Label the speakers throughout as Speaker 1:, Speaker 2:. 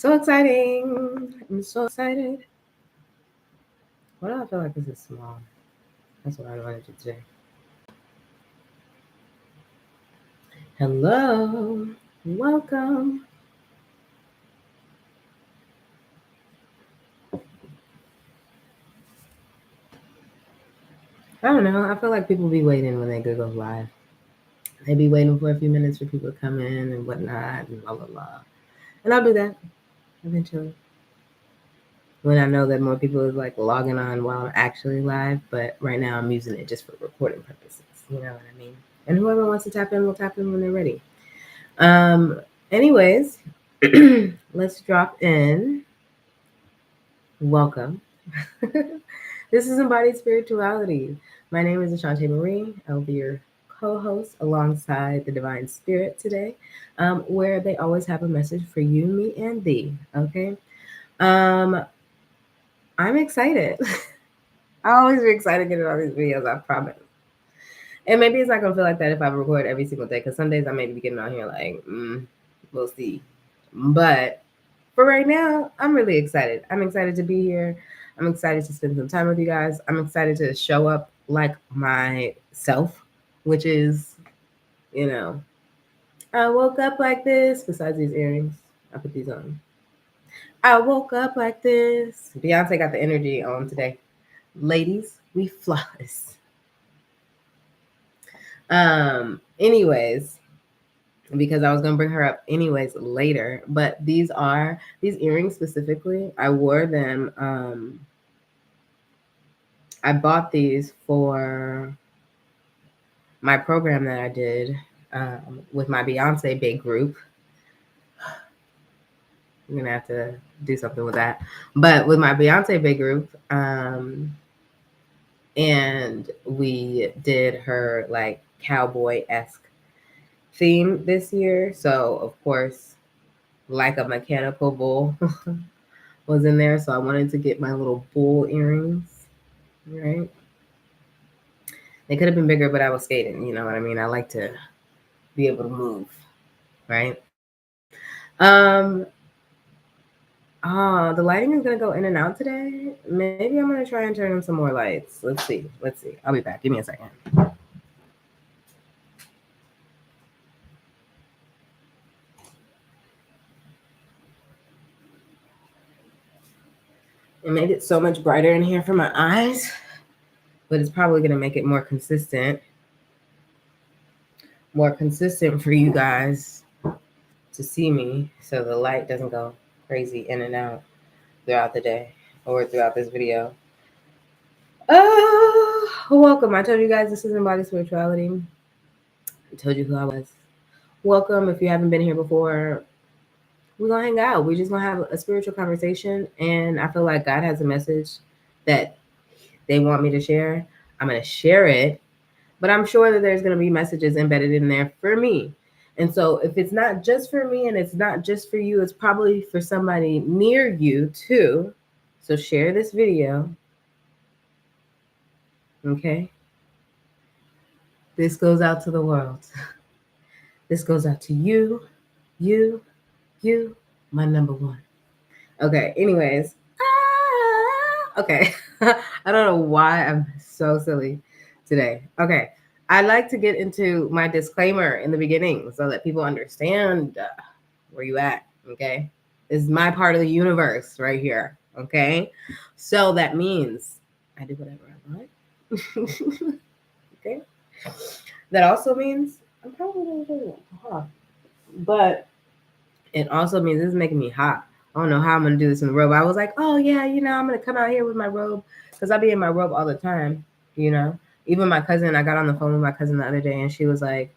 Speaker 1: So exciting. I'm so excited. Why do I feel like this is small? That's what I wanted to do today. Hello. Welcome. I don't know. I feel like people be waiting when they go live. They be waiting for a few minutes for people to come in and whatnot and blah, blah, blah. And I'll do that eventually. When I know that more people is like logging on while I'm actually live, but right now I'm using it just for recording purposes. You know what I mean? And whoever wants to tap in will tap in when they're ready. Anyways, let's drop in. Welcome. This is Embodied Spirituality. My name is H8rs Marie. I'll be your co-host alongside the Divine Spirit today, where they always have a message for you, me, and thee. Okay. I'm excited. I always be excited getting all these videos, I promise. And maybe it's not gonna feel like that if I record every single day, because some days I may be getting on here like, we'll see. But for right now, I'm really excited. I'm excited to be here. I'm excited to spend some time with you guys. I'm excited to show up like myself, which is, I woke up like this. Besides these earrings, I put these on. I woke up like this. Beyonce got the energy on today. Ladies, we flawless. Anyways, because I was gonna bring her up anyways later, but these earrings specifically, I wore them. I bought these for my program that I did with my Beyonce big group. I'm gonna have to do something with that, but with my Beyonce big group, and we did her like cowboy-esque theme this year. So of course, like a mechanical bull was in there. So I wanted to get my little bull earrings, right? They could have been bigger, but I was skating. You know what I mean? I like to be able to move, right? The lighting is gonna go in and out today. Maybe I'm gonna try and turn on some more lights. Let's see. I'll be back. Give me a second. It made it so much brighter in here for my eyes, but it's probably gonna make it more consistent for you guys to see me, so the light doesn't go crazy in and out throughout the day or throughout this video. Welcome. I told you guys this is Embodied Spirituality. I told you who I was. Welcome. If you haven't been here before, we're gonna hang out. We're just gonna have a spiritual conversation, and I feel like God has a message that they want me to share. I'm gonna share it, but I'm sure that there's gonna be messages embedded in there for me. And so if it's not just for me and it's not just for you, it's probably for somebody near you too. So share this video. Okay? This goes out to the world. This goes out to you, my number one. Okay, anyways. Okay. I don't know why I'm so silly today. Okay. I like to get into my disclaimer in the beginning so that people understand where you at. Okay. This is my part of the universe right here. Okay. So that means I do whatever I want. Okay. That also means I'm probably going to do it. But it also means this is making me hot. I don't know how I'm going to do this in the robe. I was like, oh, yeah, I'm going to come out here with my robe because I be in my robe all the time, Even my cousin, I got on the phone with my cousin the other day and she was like,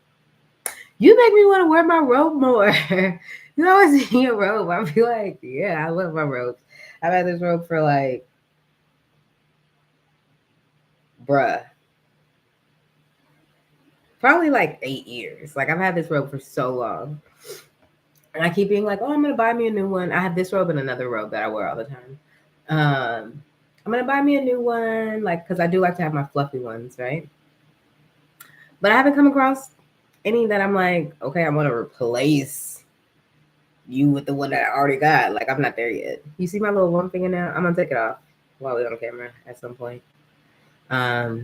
Speaker 1: you make me want to wear my robe more. You always in your robe. I feel like, yeah, I love my robes. I've had this robe for like, probably like 8 years. Like I've had this robe for so long. And I keep being like, oh, I'm going to buy me a new one. I have this robe and another robe that I wear all the time. I'm going to buy me a new one, like, because I do like to have my fluffy ones, right? But I haven't come across any that I'm like, okay, I want to replace you with the one that I already got. Like, I'm not there yet. You see my little one finger now? I'm gonna take it off while we're on camera at some point. But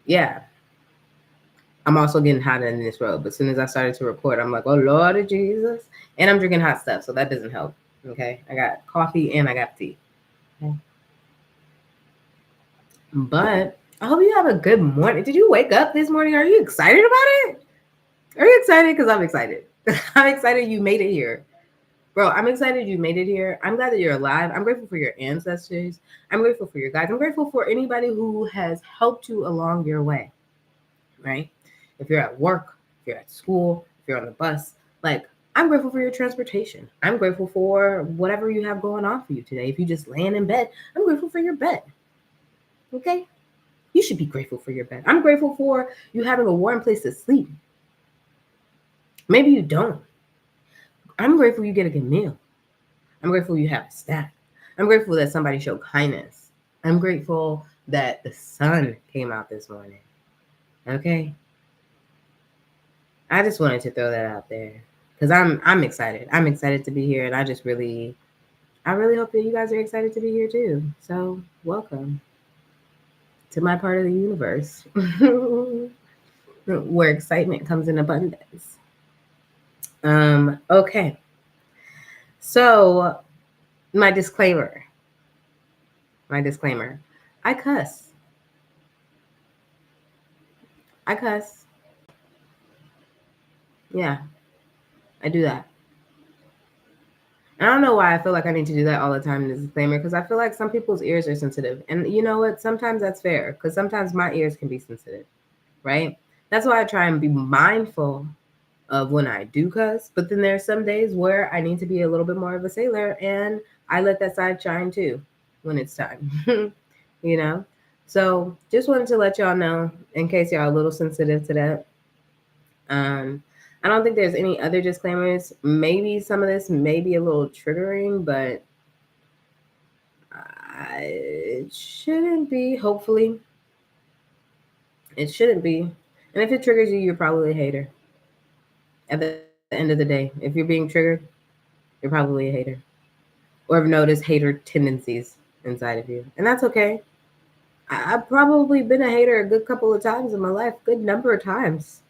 Speaker 1: yeah. I'm also getting hot in this robe. As soon as I started to record, I'm like, oh Lord of Jesus. And I'm drinking hot stuff, so that doesn't help. Okay. I got coffee and I got tea. Okay. But I hope you have a good morning. Did you wake up this morning? Are you excited about it? Are you excited? Because I'm excited. I'm excited you made it here. Bro, I'm excited you made it here. I'm glad that you're alive. I'm grateful for your ancestors. I'm grateful for your guides. I'm grateful for anybody who has helped you along your way, right? If you're at work, if you're at school, if you're on the bus, like, I'm grateful for your transportation. I'm grateful for whatever you have going on for you today. If you just laying in bed, I'm grateful for your bed. Okay? You should be grateful for your bed. I'm grateful for you having a warm place to sleep. Maybe you don't. I'm grateful you get a good meal. I'm grateful you have a staff. I'm grateful that somebody showed kindness. I'm grateful that the sun came out this morning. Okay? I just wanted to throw that out there because I'm excited. I'm excited to be here, and I really hope that you guys are excited to be here too. So welcome to my part of the universe where excitement comes in abundance. Okay. So my disclaimer. I cuss. Yeah, I do that. I don't know why I feel like I need to do that all the time in the disclaimer, because I feel like some people's ears are sensitive. And you know what? Sometimes that's fair, because sometimes my ears can be sensitive, right? That's why I try and be mindful of when I do cuss. But then there's some days where I need to be a little bit more of a sailor, and I let that side shine too when it's time, you know? So just wanted to let y'all know, in case y'all a little sensitive to that. I don't think there's any other disclaimers. Maybe some of this may be a little triggering, but it shouldn't be. Hopefully, it shouldn't be. And if it triggers you, you're probably a hater. At the end of the day, if you're being triggered, you're probably a hater, or have noticed hater tendencies inside of you, and that's okay. I've probably been a hater a good couple of times in my life, good number of times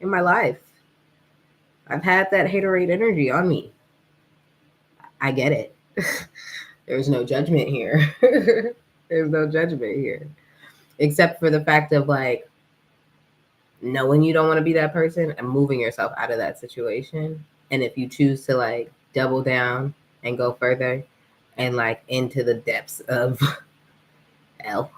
Speaker 1: in my life. I've had that haterade energy on me. I get it. There's no judgment here. There's no judgment here. Except for the fact of like knowing you don't want to be that person and moving yourself out of that situation. And if you choose to like double down and go further and like into the depths of hell,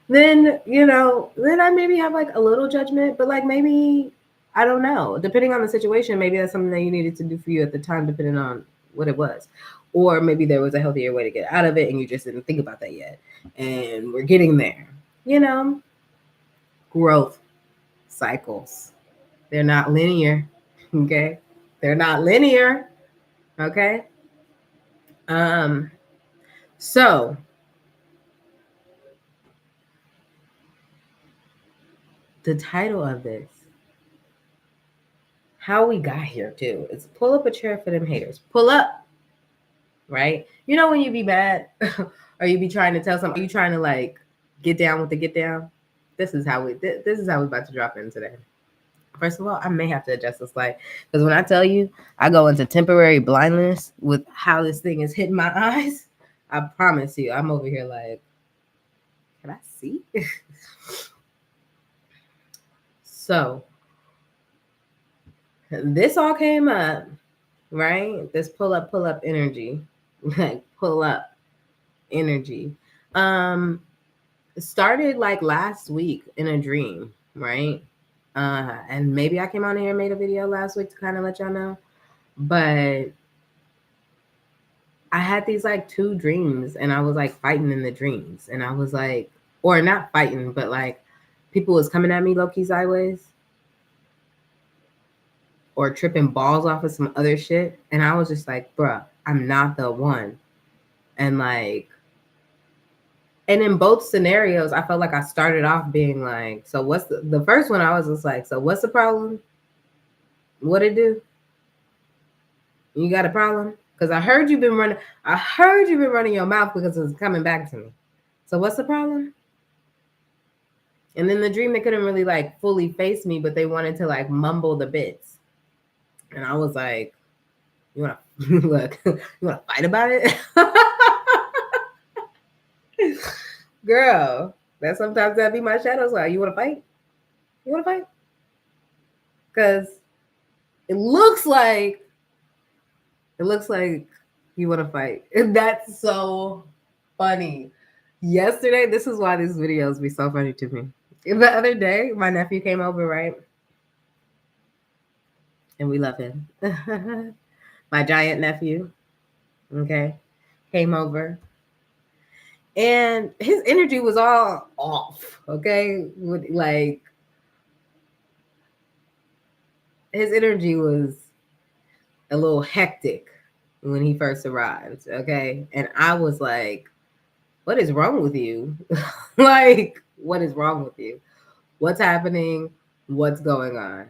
Speaker 1: then, you know, then I maybe have like a little judgment, but like maybe, I don't know, depending on the situation, maybe that's something that you needed to do for you at the time, depending on what it was. Or maybe there was a healthier way to get out of it and you just didn't think about that yet. And we're getting there, you know? Growth cycles. They're not linear, okay? They're not linear, okay? So the title of this, how we got here too, is pull up a chair for them haters. Pull up, right? You know when you be mad or you be trying to tell somebody, you trying to like get down with the get down. This is how we about to drop in today. First of all, I may have to adjust this light because when I tell you I go into temporary blindness with how this thing is hitting my eyes, I promise you, I'm over here like, can I see? So this all came up, right? This pull up energy, like pull up energy. Started like last week in a dream, right? And maybe I came on here and made a video last week to kind of let y'all know, but I had these like two dreams and I was like fighting in the dreams, and I was like, or not fighting, but like people was coming at me low-key sideways or tripping balls off of some other shit, and I was just like, bruh, I'm not the one. And like And in both scenarios, I felt like I started off being like, so what's the first one? I was just like, so what's the problem? What it do? You got a problem? Because I heard you've been running. I heard you've been running your mouth because it's coming back to me. So what's the problem? And then the dream, they couldn't really like fully face me, but they wanted to like mumble the bits. And I was like, you want to look? You want to fight about it? Girl, that sometimes that be my shadows. Like, you want to fight? You want to fight? Because it looks like you want to fight. And that's so funny. Yesterday, this is why these videos be so funny to me. The other day, my nephew came over, right? And we love him. My giant nephew, okay, came over. And his energy was all off, okay? Like, his energy was a little hectic when he first arrived, okay? And I was like, what is wrong with you? Like, what is wrong with you? What's happening? What's going on?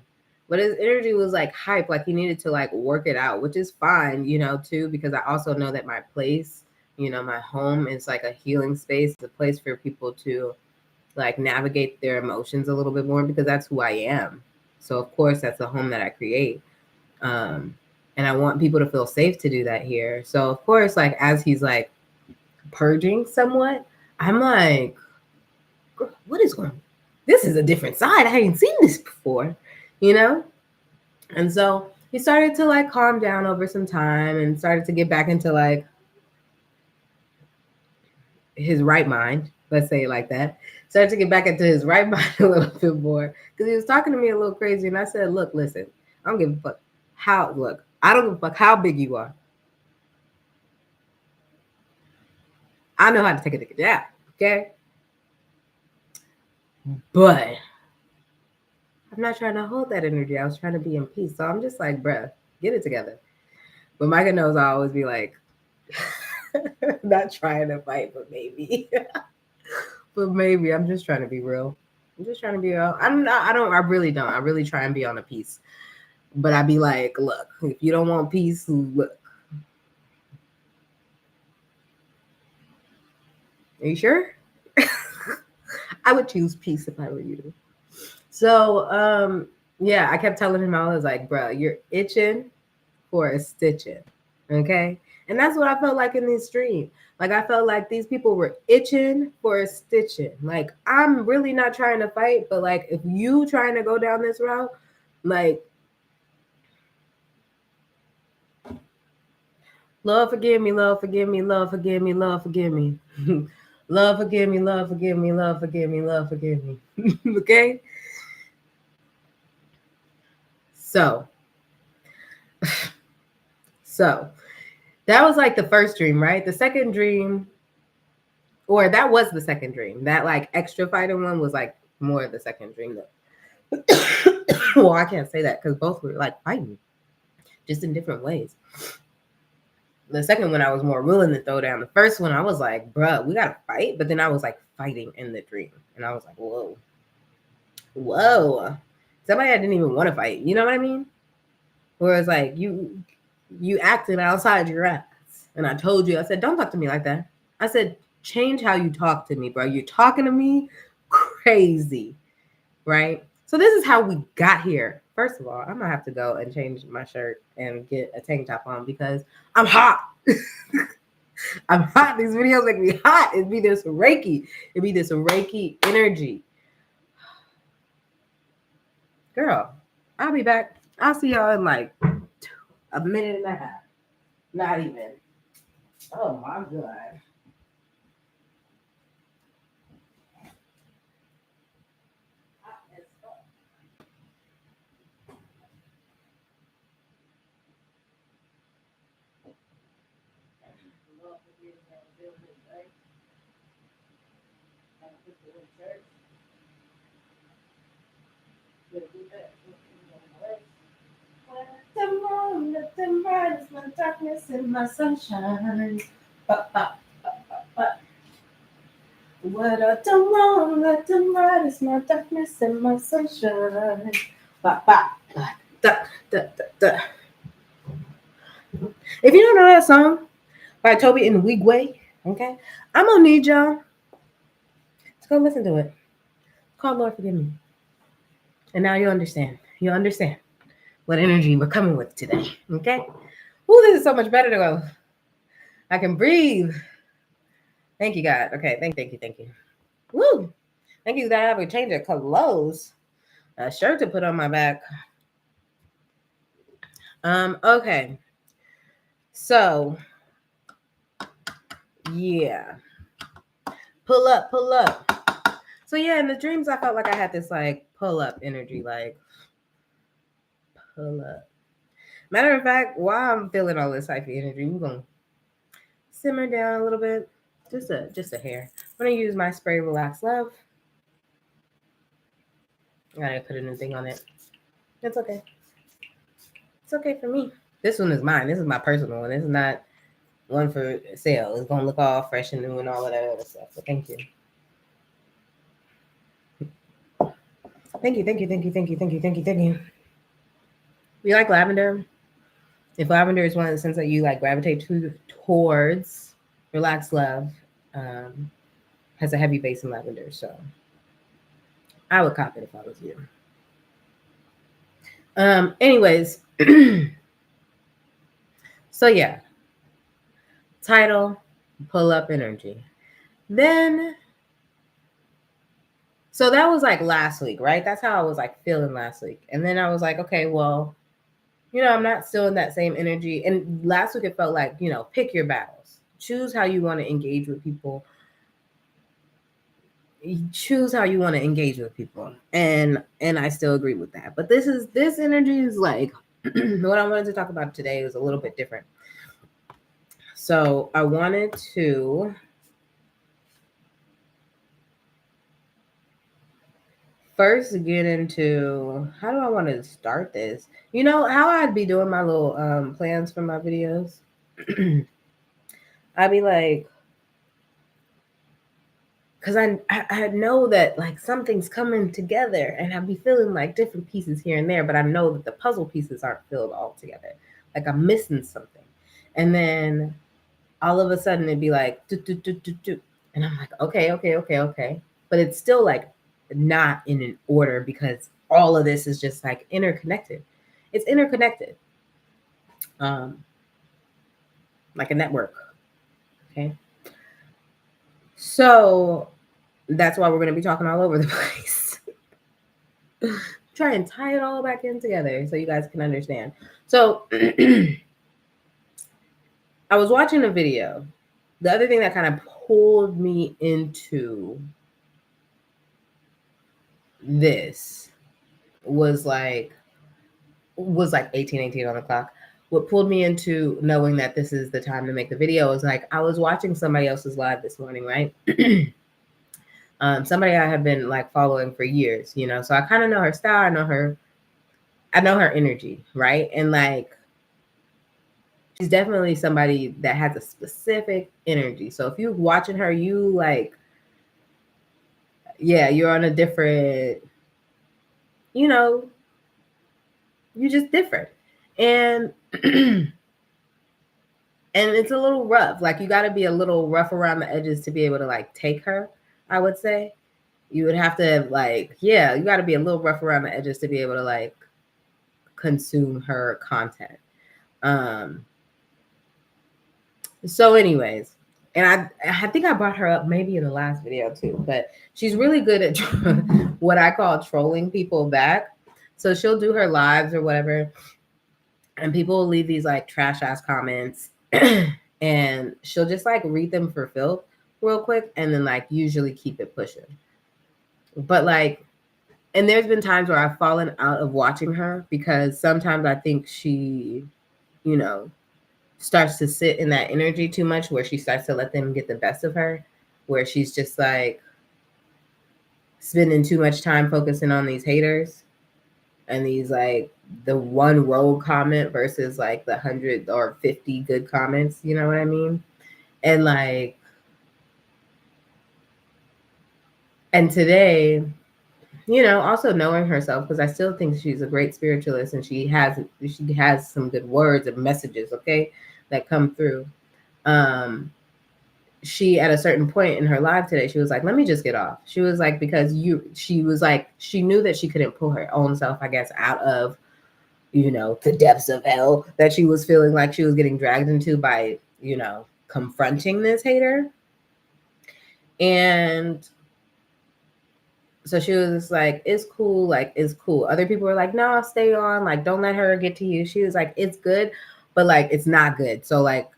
Speaker 1: But his energy was like hype, like he needed to like work it out, which is fine, you know, too, because I also know that my place, you know, my home is like a healing space, a place for people to like navigate their emotions a little bit more because that's who I am. So of course that's the home that I create. And I want people to feel safe to do that here. So of course, like as he's like purging somewhat, I'm like, what is going on? This is a different side. I ain't seen this before, you know? And so he started to like calm down over some time and started to get back into like his right mind. Let's say it like that. Started to get back into his right mind a little bit more because he was talking to me a little crazy. And I said, look, listen, I don't give a fuck I don't give a fuck how big you are. I know how to take a nigga down, okay? But I'm not trying to hold that energy. I was trying to be in peace. So I'm just like, bruh, get it together. But Micah knows I always be like, not trying to fight, but maybe. But maybe I'm just trying to be real. I'm just trying to be real. I really don't. I really try and be on a peace. But I be like, look, if you don't want peace, look. Are you sure? I would choose peace if I were you. So, yeah, I kept telling him, I was like, bro, you're itching for a stitching. Okay. And that's what I felt like in this dream. Like I felt like these people were itching for a stitching. Like I'm really not trying to fight, but like if you trying to go down this route, like Lord forgive me, Lord forgive me, Lord forgive me, Lord forgive me. Lord forgive me, Lord forgive me, Lord forgive me, Lord forgive me. Okay? So that was like the first dream, right? The second dream, or that was the second dream. That like extra fighting one was like more of the second dream though. Well, I can't say that because both were like fighting, just in different ways. The second one, I was more willing to throw down. The first one, I was like, bruh, we gotta fight. But then I was like fighting in the dream. And I was like, whoa. Somebody I didn't even want to fight. You know what I mean? Whereas like you acted outside your ass. And I told you, I said, don't talk to me like that. I said, change how you talk to me, bro. You're talking to me crazy, right? So this is how we got here. First of all, I'm gonna have to go and change my shirt and get a tank top on because I'm hot. I'm hot. These videos make me hot. It'd be this Reiki energy. Girl, I'll be back. I'll see y'all in like a minute and a half. Not even. Oh my God. Let them bright my darkness and my sunshine. What I done wrong, let them right is my darkness and my sunshine. Ba, ba, da, da, da, da. If you don't know that song by Toby and Wigway, okay, I'm gonna need y'all to go listen to it. It's called Lord Forgive Me. And now you understand. You understand what energy we're coming with today. Okay? Ooh, this is so much better to go. I can breathe. Thank you, God. Okay, thank you. Woo! Thank you that I have a change of clothes. A shirt to put on my back. Okay. So yeah. Pull up, pull up. So yeah, in the dreams I felt like I had this like pull up energy, like pull up. Matter of fact, while I'm feeling all this hyphy energy, we're gonna simmer down a little bit. Just a hair. I'm gonna use my spray Relax Love. I gotta put a new thing on it. It's okay. It's okay for me. This one is mine. This is my personal one. This is not one for sale. It's gonna look all fresh and new and all of that other stuff. But thank you. Thank you, thank you, thank you, thank you, thank you, thank you, thank you. You like lavender? If lavender is one of the scents that you like gravitate towards, Relax Love has a heavy base in lavender, so I would cop it if I was you. Anyways, so yeah, title, pull up energy. Then, so that was like last week, right? That's how I was like feeling last week. And then I was like, okay, well, I'm not still in that same energy. And last week it felt like, pick your battles. Choose how you want to engage with people. Choose how you want to engage with people. And I still agree with that. But this energy is like what I wanted to talk about today is a little bit different. So I wanted to first get into how do I want to start this? How I'd be doing my little plans for my videos. I'd be like, because I know that like something's coming together and I'd be feeling like different pieces here and there, but I know that the puzzle pieces aren't filled all together. Like I'm missing something. And then all of a sudden it'd be like, do, do, do, do, do. And I'm like, okay. But it's still like not in an order because all of this is just like interconnected. It's interconnected. Like a network. Okay. So that's why we're going to be talking all over the place. Try and tie it all back in together so you guys can understand. So I was watching a video. The other thing that kind of pulled me into this was like 18 on the clock. What pulled me into knowing that this is the time to make the video is like I was watching somebody else's live this morning, right? Somebody I have been like following for years, so I kind of know her style. I know her energy, right? And like she's definitely somebody that has a specific energy. So if you're watching her, you like, yeah, you're on a different, you're just different. And and it's a little rough. Like you got to be a little rough around the edges to be able to like take her, I would say. You would have to like, yeah, you got to be a little rough around the edges to be able to like consume her content. So anyways, and I think I brought her up maybe in the last video too, but she's really good at what I call trolling people back. So she'll do her lives or whatever, and people will leave these like trash ass comments and she'll just like read them for filth real quick and then like usually keep it pushing. But like, and there's been times where I've fallen out of watching her because sometimes I think she, starts to sit in that energy too much where she starts to let them get the best of her, where she's just like spending too much time focusing on these haters and these like the one rogue comment versus like the 100 or 50 good comments, you know what I mean? And like And today, also knowing herself, because I still think she's a great spiritualist and she has some good words and messages, okay, that come through. She at a certain point in her life today, she was like, let me just get off. She was like, because she was like, she knew that she couldn't pull her own self, I guess, out of, the depths of hell that she was feeling like she was getting dragged into by, confronting this hater. And so she was like, it's cool, like, it's cool. Other people were like, no, stay on, like, don't let her get to you. She was like, it's good, but like, it's not good. So like,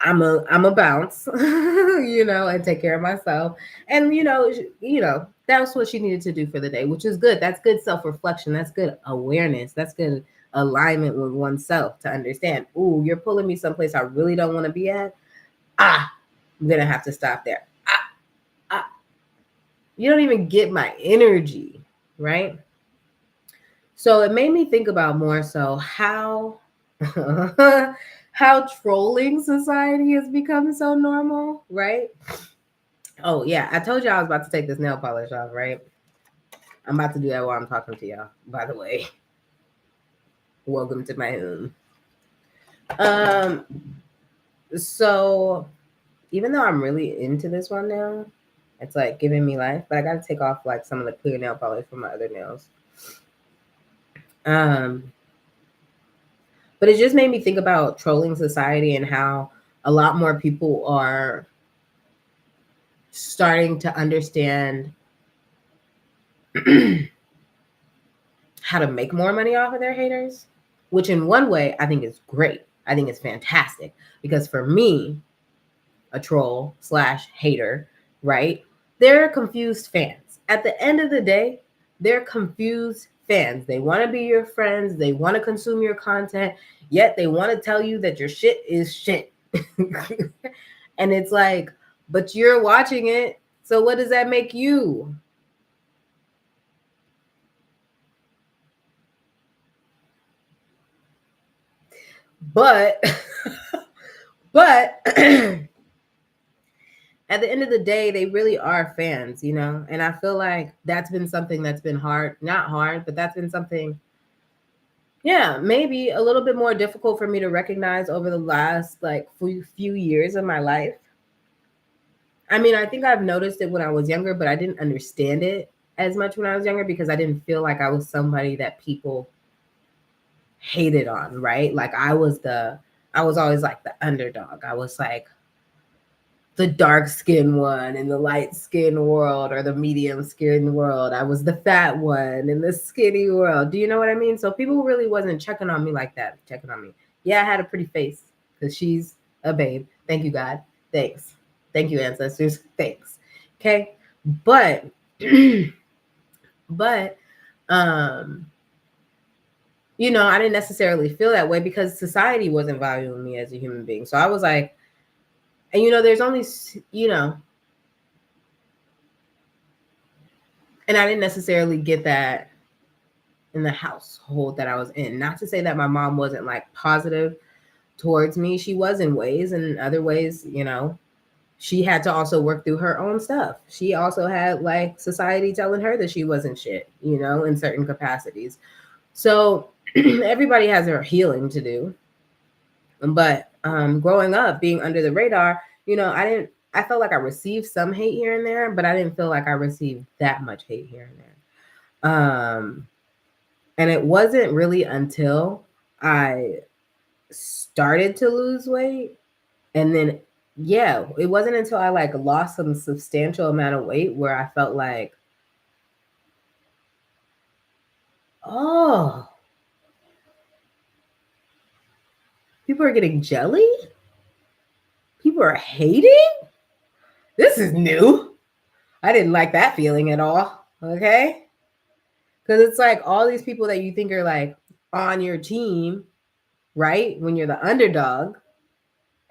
Speaker 1: I'm a bounce, and take care of myself. And that's what she needed to do for the day, which is good. That's good self-reflection. That's good awareness. That's good alignment with oneself to understand, ooh, you're pulling me someplace I really don't want to be at. I'm gonna have to stop there. You don't even get my energy, right? So it made me think about more so how how trolling society has become so normal, right? Oh yeah, I told you I was about to take this nail polish off, right? I'm about to do that while I'm talking to y'all, by the way. Welcome to my home. So even though I'm really into this one now, it's like giving me life, but I gotta take off like some of the clear nail polish from my other nails. But it just made me think about trolling society and how a lot more people are starting to understand how to make more money off of their haters, which in one way I think is great. I think it's fantastic because for me, a troll / hater, right? They're confused fans. At the end of the day, they're confused fans. They want to be your friends. They want to consume your content, yet they want to tell you that your shit is shit. And it's like, but you're watching it. So what does that make you? But at the end of the day, they really are fans, and I feel like that's been something that's been hard, not hard, but that's been something, yeah, maybe a little bit more difficult for me to recognize over the last like few years of my life. I mean, I think I've noticed it when I was younger, but I didn't understand it as much when I was younger because I didn't feel like I was somebody that people hated on, right? Like I was always like the underdog. I was like the dark skinned one in the light skinned world or the medium skinned world. I was the fat one in the skinny world. Do you know what I mean? So people really wasn't checking on me like that, checking on me. Yeah, I had a pretty face because she's a babe. Thank you, God. Thanks. Thank you, ancestors. Thanks. Okay. But but I didn't necessarily feel that way because society wasn't valuing me as a human being. So I was like, and there's only, and I didn't necessarily get that in the household that I was in. Not to say that my mom wasn't like positive towards me. She was in ways, and in other ways, she had to also work through her own stuff. She also had like society telling her that she wasn't shit, in certain capacities. So everybody has their healing to do. But growing up, being under the radar, I felt like I received some hate here and there, but I didn't feel like I received that much hate here and there. And it wasn't really until I started to lose weight, and then, yeah, it wasn't until I like lost some substantial amount of weight where I felt like, oh, people are getting jelly? People are hating? This is new. I didn't like that feeling at all. Okay. Because it's like all these people that you think are like on your team, right? When you're the underdog.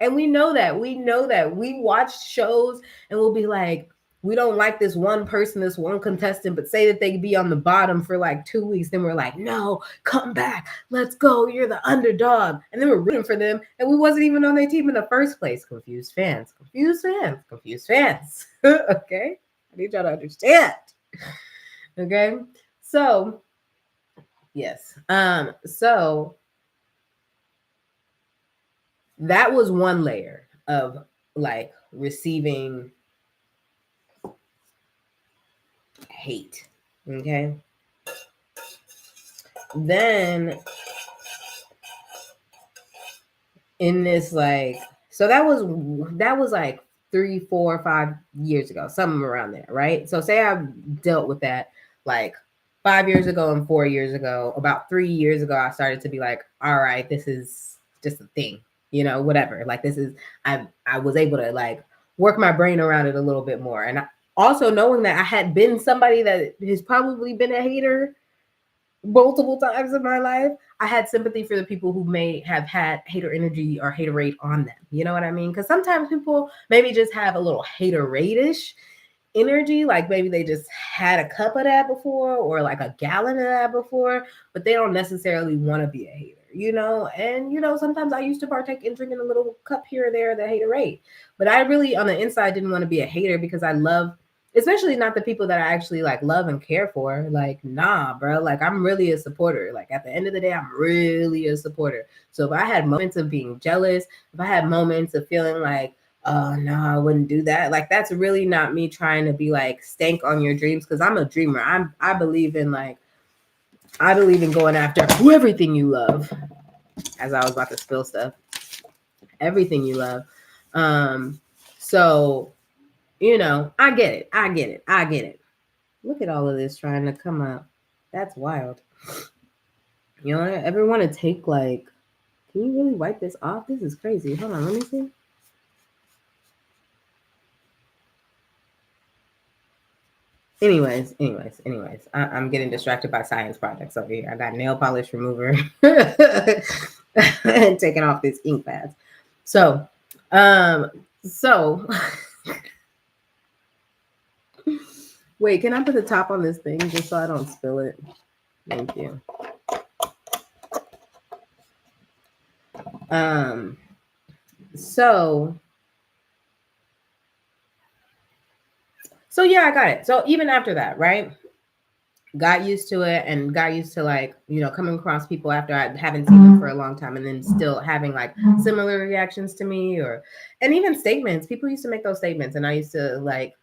Speaker 1: And we know that. We watch shows and we'll be like, we don't like this one person, this one contestant, but say that they be on the bottom for like 2 weeks. Then we're like, no, come back. Let's go. You're the underdog. And then we're rooting for them. And we wasn't even on their team in the first place. Confused fans. Okay. need y'all to understand. Okay. So, yes. So that was one layer of like receiving hate. Okay. Then in this like, so that was like 3, 4, 5 years ago, something around there, right? So say I dealt with that like 5 years ago and 4 years ago. About 3 years ago, I started to be like, all right, this is just a thing, whatever. Like this is, I was able to like work my brain around it a little bit more. And also knowing that I had been somebody that has probably been a hater multiple times in my life, I had sympathy for the people who may have had hater energy or hater rate on them. You know what I mean? Because sometimes people maybe just have a little hater rate-ish energy, like maybe they just had a cup of that before or like a gallon of that before, but they don't necessarily want to be a hater, and sometimes I used to partake in drinking a little cup here or there that hater rate, but I really on the inside didn't want to be a hater because I love, especially not the people that I actually like love and care for. Like, nah, bro, like I'm really a supporter. Like at the end of the day, I'm really a supporter. So if I had moments of being jealous, if I had moments of feeling like, oh no, I wouldn't do that, like that's really not me trying to be like stank on your dreams, because I'm a dreamer. I believe in going after everything you love, as I was about to spill stuff, everything you love. So I get it. Look at all of this trying to come up. That's wild. Ever want to take like, can you really wipe this off? This is crazy. Hold on, let me see. Anyways, I'm getting distracted by science projects over here. I got nail polish remover and taking off this ink pads. So wait, can I put the top on this thing just so I don't spill it? Thank you. So yeah, I got it. So even after that, right? Got used to it and got used to like, coming across people after I haven't seen them for a long time and then still having like similar reactions to me and even statements. People used to make those statements and I used to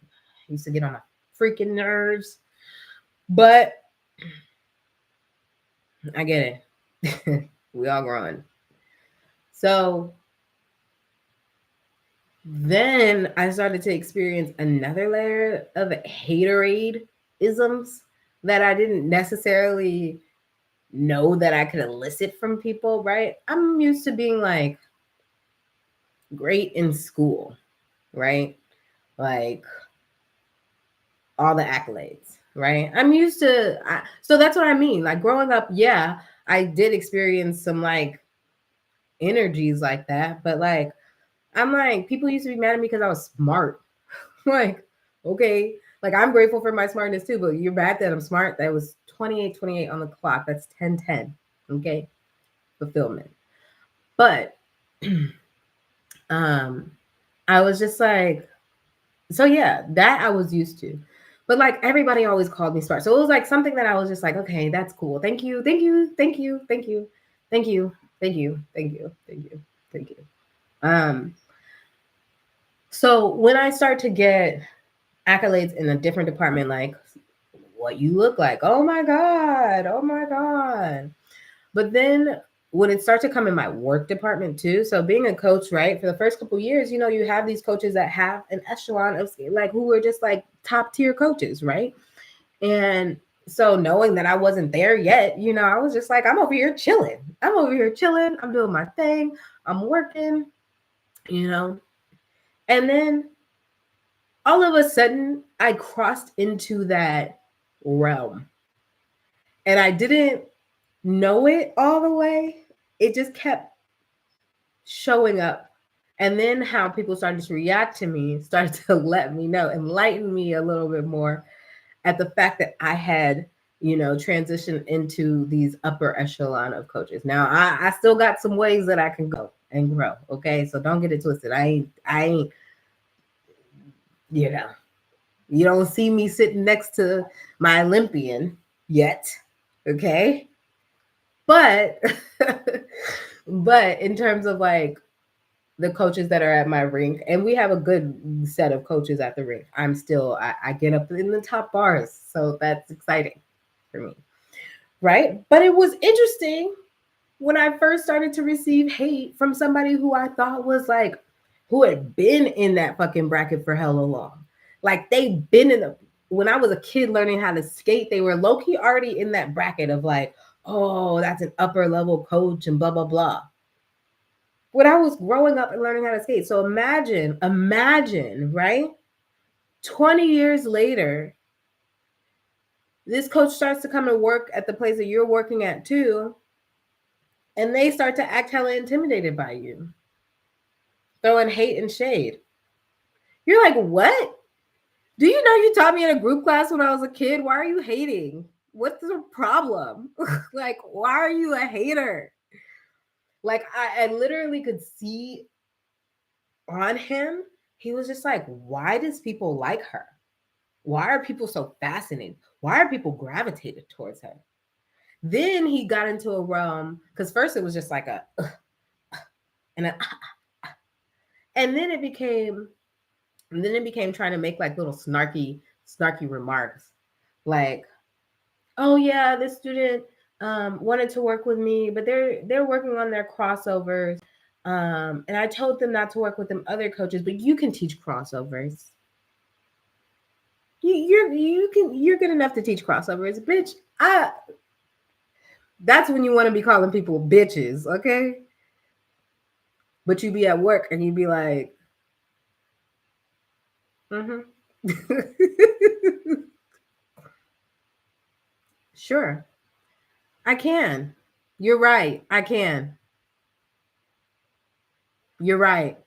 Speaker 1: get on my freaking nerves. But I get it. We all growing. So then I started to experience another layer of haterade-isms that I didn't necessarily know that I could elicit from people, right? I'm used to being like great in school, right? Like all the accolades, right? I'm used to, so that's what I mean. Like growing up, yeah, I did experience some like energies like that, but like, I'm like, people used to be mad at me because I was smart. Like, okay, like I'm grateful for my smartness too, but you're mad that I'm smart. That was 28 on the clock. That's 10. Okay, fulfillment. But I was just like, so yeah, that I was used to. But like everybody always called me smart. So it was like something that I was just like, okay, that's cool. Thank you. So when I start to get accolades in a different department, like what you look like, oh my God. But then when it starts to come in my work department too, so being a coach, right, for the first couple of years, you have these coaches that have an echelon of like who were just like top tier coaches, right? And so knowing that I wasn't there yet, I was just like, I'm over here chilling. I'm doing my thing. I'm working, and then all of a sudden I crossed into that realm and I didn't know it all the way. It just kept showing up. And then how people started to react to me started to let me know, enlighten me a little bit more at the fact that I had, transitioned into these upper echelon of coaches. Now I still got some ways that I can go and grow. Okay. So don't get it twisted. I ain't, You don't see me sitting next to my Olympian yet. Okay. But but in terms of like the coaches that are at my rink, and we have a good set of coaches at the rink. I get up in the top bars, so that's exciting for me, right? But it was interesting when I first started to receive hate from somebody who I thought was like, who had been in that fucking bracket for hella long. Like they've been in the, when I was a kid learning how to skate, they were low key already in that bracket of like, oh, that's an upper level coach and blah, blah, blah. When I was growing up and learning how to skate. So imagine, right? 20 years later, this coach starts to come and work at the place that you're working at too. And they start to act hella intimidated by you, throwing hate and shade. You're like, what? Do you know you taught me in a group class when I was a kid? Why are you hating? What's the problem? Like, why are you a hater? Like, I literally could see on him, he was just like, why does people like her? Why are people so fascinated? Why are people gravitated towards her? Then he got into a realm, because first it was just like a and then it became trying to make like little snarky remarks, like, oh yeah, this student wanted to work with me, but they're working on their crossovers, and I told them not to work with them other coaches, but you can teach crossovers. You're good enough to teach crossovers, bitch. That's when you want to be calling people bitches, okay? But you be at work and you be like, sure, I can. You're right. I can. You're right.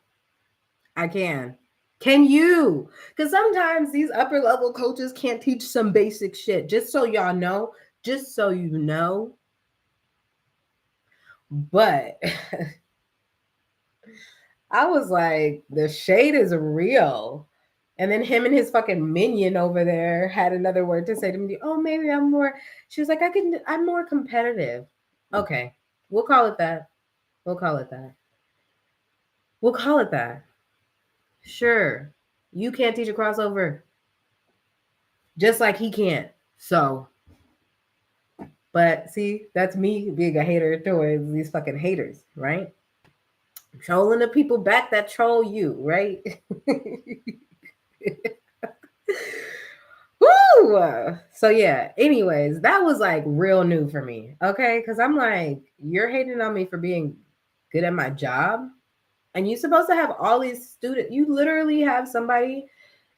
Speaker 1: I can. Can you? Because sometimes these upper level coaches can't teach some basic shit. Just so y'all know, just so you know. But I was like, the shade is real. And then him and his fucking minion over there had another word to say to me. Oh, maybe I'm more. She was like, I'm more competitive. Okay. We'll call it that. We'll call it that. We'll call it that. Sure. You can't teach a crossover. Just like he can't. So, but see, that's me being a hater towards these fucking haters, right? Trolling the people back that troll you, right? Woo! So yeah, anyways, that was like real new for me. Okay. Cause I'm like, you're hating on me for being good at my job. And you're supposed to have all these students. You literally have somebody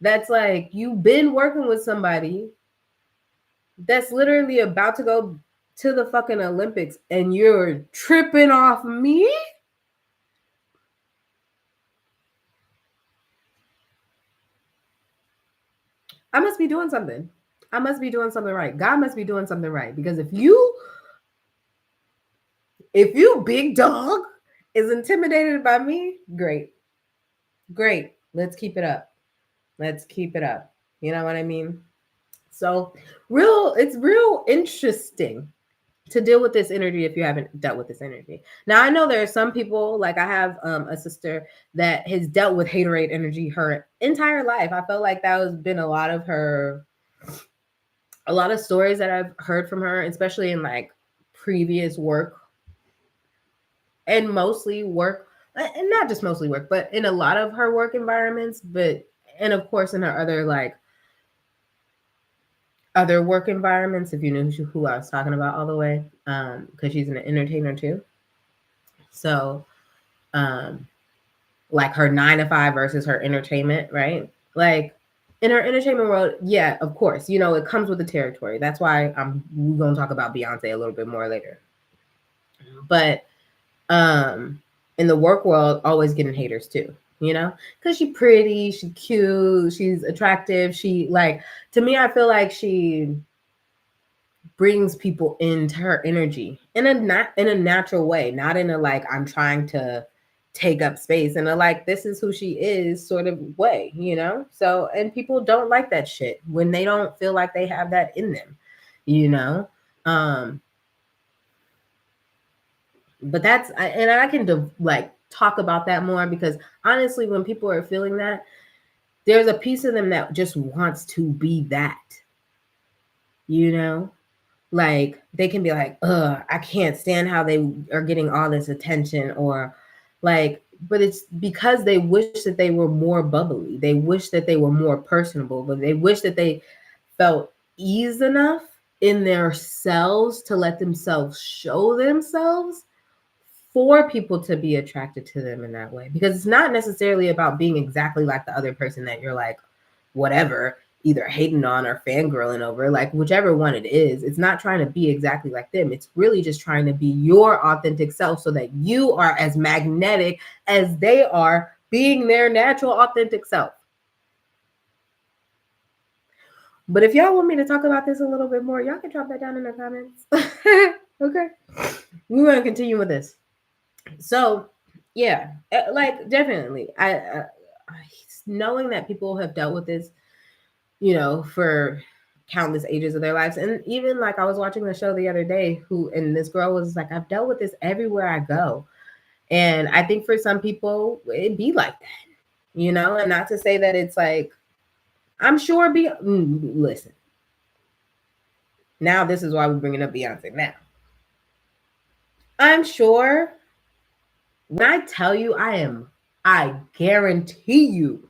Speaker 1: that's like, you've been working with somebody that's literally about to go to the fucking Olympics and you're tripping off me? I must be doing something. I must be doing something right. God must be doing something right. Because if you big dog is intimidated by me, great. Great. Let's keep it up. Let's keep it up. You know what I mean? So it's real interesting to deal with this energy if you haven't dealt with this energy. Now I know there are some people, like I have a sister that has dealt with haterade energy her entire life. I felt like that has been a lot of stories that I've heard from her, especially in like previous work and mostly work, and not just mostly work, but in a lot of her work environments, and of course in her other work environments, if you knew who I was talking about all the way, because she's an entertainer too. So, like her 9 to 5 versus her entertainment, right? Like in her entertainment world, yeah, of course, it comes with the territory. That's why we're gonna talk about Beyonce a little bit more later. But in the work world, always getting haters too. Because she's pretty, she's cute, she's attractive. She to me, I feel like she brings people into her energy in a natural way, not in a like I'm trying to take up space in a like, this is who she is sort of way, you know? So, and people don't like that shit when they don't feel like they have that in them, you know? But that's, and I can like talk about that more, because honestly, when people are feeling that, there's a piece of them that just wants to be that, you know? Like they can be like, I can't stand how they are getting all this attention, or like, but it's because they wish that they were more bubbly. They wish that they were more personable, but they wish that they felt ease enough in their selves to let themselves show themselves for people to be attracted to them in that way. Because it's not necessarily about being exactly like the other person that you're like, whatever, either hating on or fangirling over, like whichever one it is. It's not trying to be exactly like them. It's really just trying to be your authentic self so that you are as magnetic as they are being their natural authentic self. But if y'all want me to talk about this a little bit more, y'all can drop that down in the comments. Okay. We want to continue with this. So, yeah, like definitely. I knowing that people have dealt with this, you know, for countless ages of their lives. And even like I was watching the show the other day, and this girl was like, I've dealt with this everywhere I go. And I think for some people it'd be like that, you know, and not to say that it's like, I'm sure listen, now this is why we're bringing up Beyonce now. I'm sure when I tell you I guarantee you,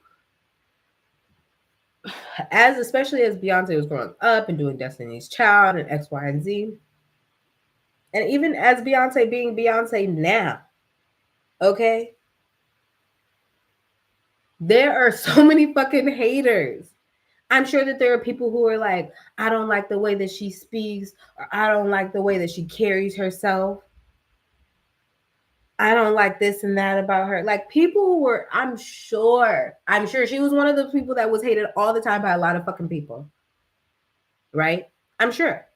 Speaker 1: especially as Beyonce was growing up and doing Destiny's Child and X, Y, and Z, and even as Beyonce being Beyonce now, okay, there are so many fucking haters. I'm sure that there are people who are like, I don't like the way that she speaks, or I don't like the way that she carries herself. I don't like this and that about her. Like people who were, I'm sure she was one of the people that was hated all the time by a lot of fucking people. Right? I'm sure.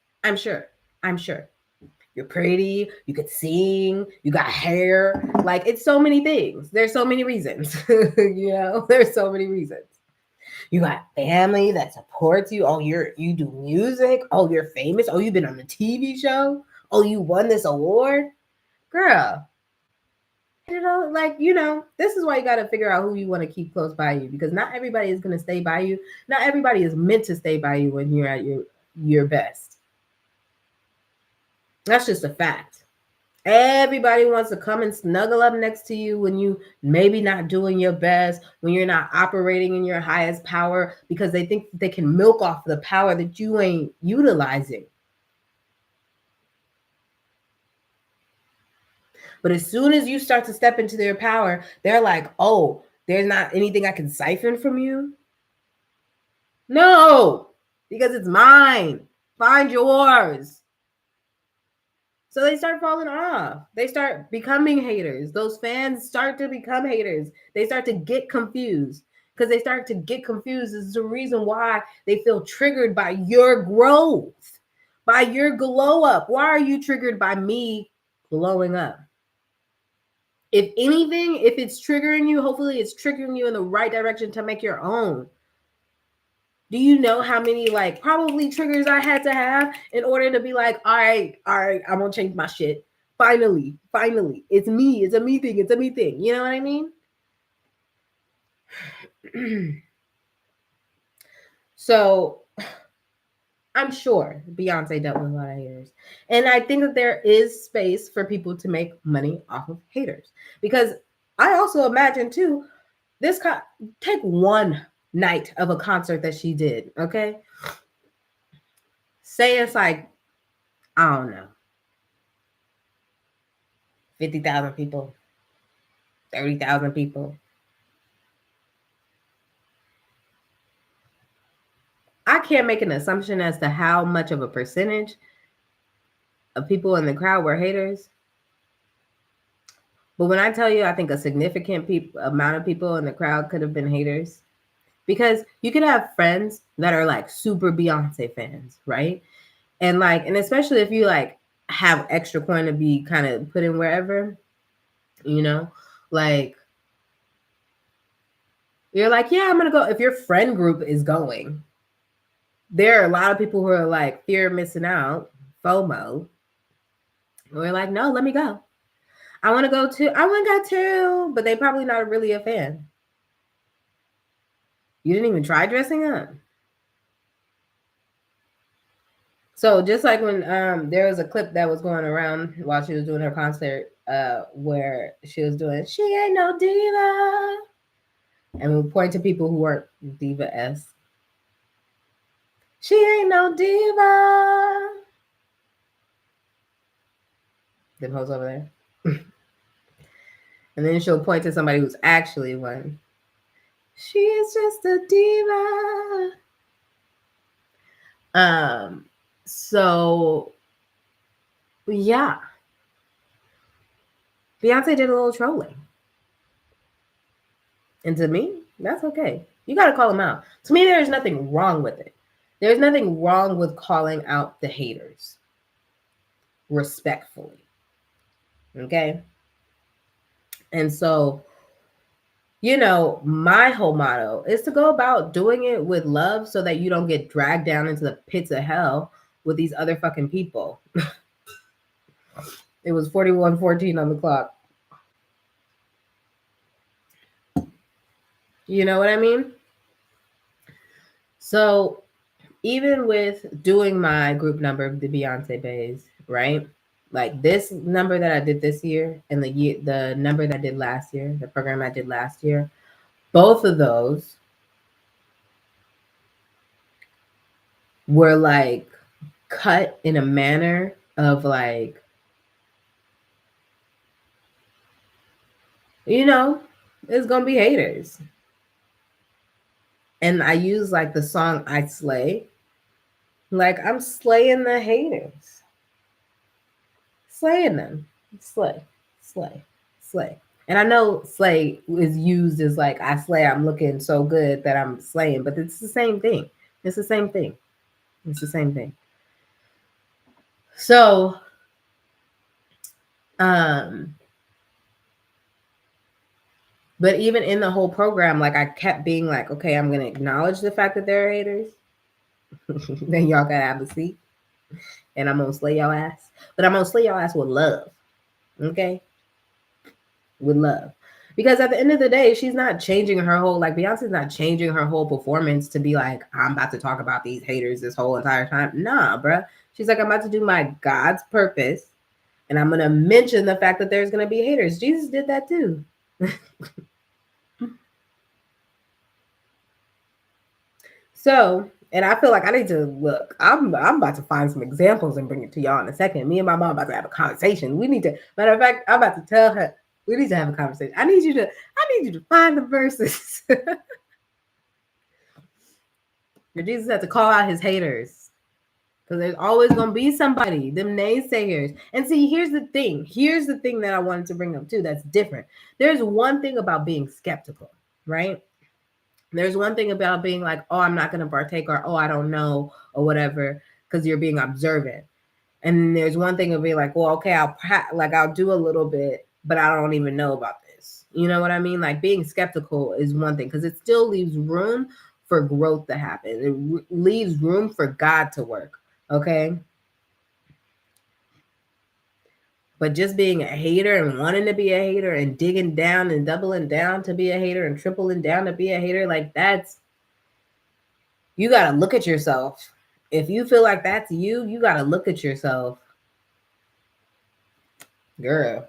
Speaker 1: You're pretty, you could sing, you got hair. Like it's so many things. There's so many reasons. You know, there's so many reasons. You got family that supports you. Oh, you do music. Oh, you're famous. Oh, you've been on the TV show. Oh, you won this award. Girl, you know, like, you know, this is why you got to figure out who you want to keep close by you, because not everybody is going to stay by you. Not everybody is meant to stay by you when you're at your best. That's just a fact. Everybody wants to come and snuggle up next to you when you maybe not doing your best, when you're not operating in your highest power, because they think they can milk off the power that you ain't utilizing. But as soon as you start to step into their power, they're like, oh, there's not anything I can siphon from you. No, because it's mine. Find yours. So they start falling off. They start becoming haters. Those fans start to become haters. They start to get confused. Because they start to get confused is the reason why they feel triggered by your growth, by your glow up. Why are you triggered by me glowing up? If anything, if it's triggering you, hopefully it's triggering you in the right direction to make your own. Do you know how many like probably triggers I had to have in order to be like, all right, I'm gonna change my shit. Finally, it's me. It's a me thing. You know what I mean? So I'm sure Beyonce dealt with a lot of haters. And I think that there is space for people to make money off of haters. Because I also imagine too, take one night of a concert that she did, okay? Say it's like, I don't know, 50,000 people, 30,000 people. I can't make an assumption as to how much of a percentage of people in the crowd were haters. But when I tell you, I think a significant amount of people in the crowd could have been haters. Because you could have friends that are like super Beyonce fans, right? And like, and especially if you like have extra coin to be kind of put in wherever, you know, Like, you're like, yeah, I'm gonna go. If your friend group is going, there are a lot of people who are like fear of missing out, FOMO. We're like, no, let me go. I want to go too. I want to go too, but they probably not really a fan. You didn't even try dressing up. So just like when there was a clip that was going around while she was doing her concert, where she was doing "She Ain't No Diva," and we point to people who weren't diva-esque. She ain't no diva. Them hoes over there. And then she'll point to somebody who's actually one. She is just a diva. So yeah. Beyonce did a little trolling. And to me, that's okay. You got to call them out. To me, there's nothing wrong with it. There's nothing wrong with calling out the haters respectfully. Okay? And so, you know, my whole motto is to go about doing it with love so that you don't get dragged down into the pits of hell with these other fucking people. It was 41:14 on the clock. You know what I mean? So even with doing my group number, the Beyonce Bays, right? Like this number that I did this year and the number that I did last year, the program I did last year, both of those were like cut in a manner of like, you know, it's gonna be haters. And I use like the song I Slay. Like I'm slaying the haters. Slaying them. Slay. Slay. Slay. And I know slay is used as like I slay, I'm looking so good that I'm slaying, but it's the same thing. It's the same thing. It's the same thing. So but even in the whole program, like I kept being like, okay, I'm gonna acknowledge the fact that there are haters. Then y'all gotta have a seat. And I'm gonna slay y'all ass. But I'm gonna slay y'all ass with love. Okay? With love. Because at the end of the day, she's not changing her whole, like Beyonce's not changing her whole performance to be like, I'm about to talk about these haters this whole entire time. Nah, bruh. She's like, I'm about to do my God's purpose. And I'm gonna mention the fact that there's gonna be haters. Jesus did that too. So, and I feel like I need to look. I'm about to find some examples and bring it to y'all in a second. Me and my mom about to have a conversation. We need to. Matter of fact, I'm about to tell her we need to have a conversation. I need you to find the verses. Your Jesus had to call out his haters. Because there's always gonna be somebody, them naysayers. And see, here's the thing. Here's the thing that I wanted to bring up too. That's different. There's one thing about being skeptical, right? There's one thing about being like, oh, I'm not going to partake, or oh, I don't know, or whatever, because you're being observant. And there's one thing of being like, well, okay, I'll do a little bit, but I don't even know about this. You know what I mean? Like being skeptical is one thing because it still leaves room for growth to happen. It leaves room for God to work. Okay. But just being a hater and wanting to be a hater and digging down and doubling down to be a hater and tripling down to be a hater, like that's, you got to look at yourself. If you feel like that's you got to look at yourself. Girl.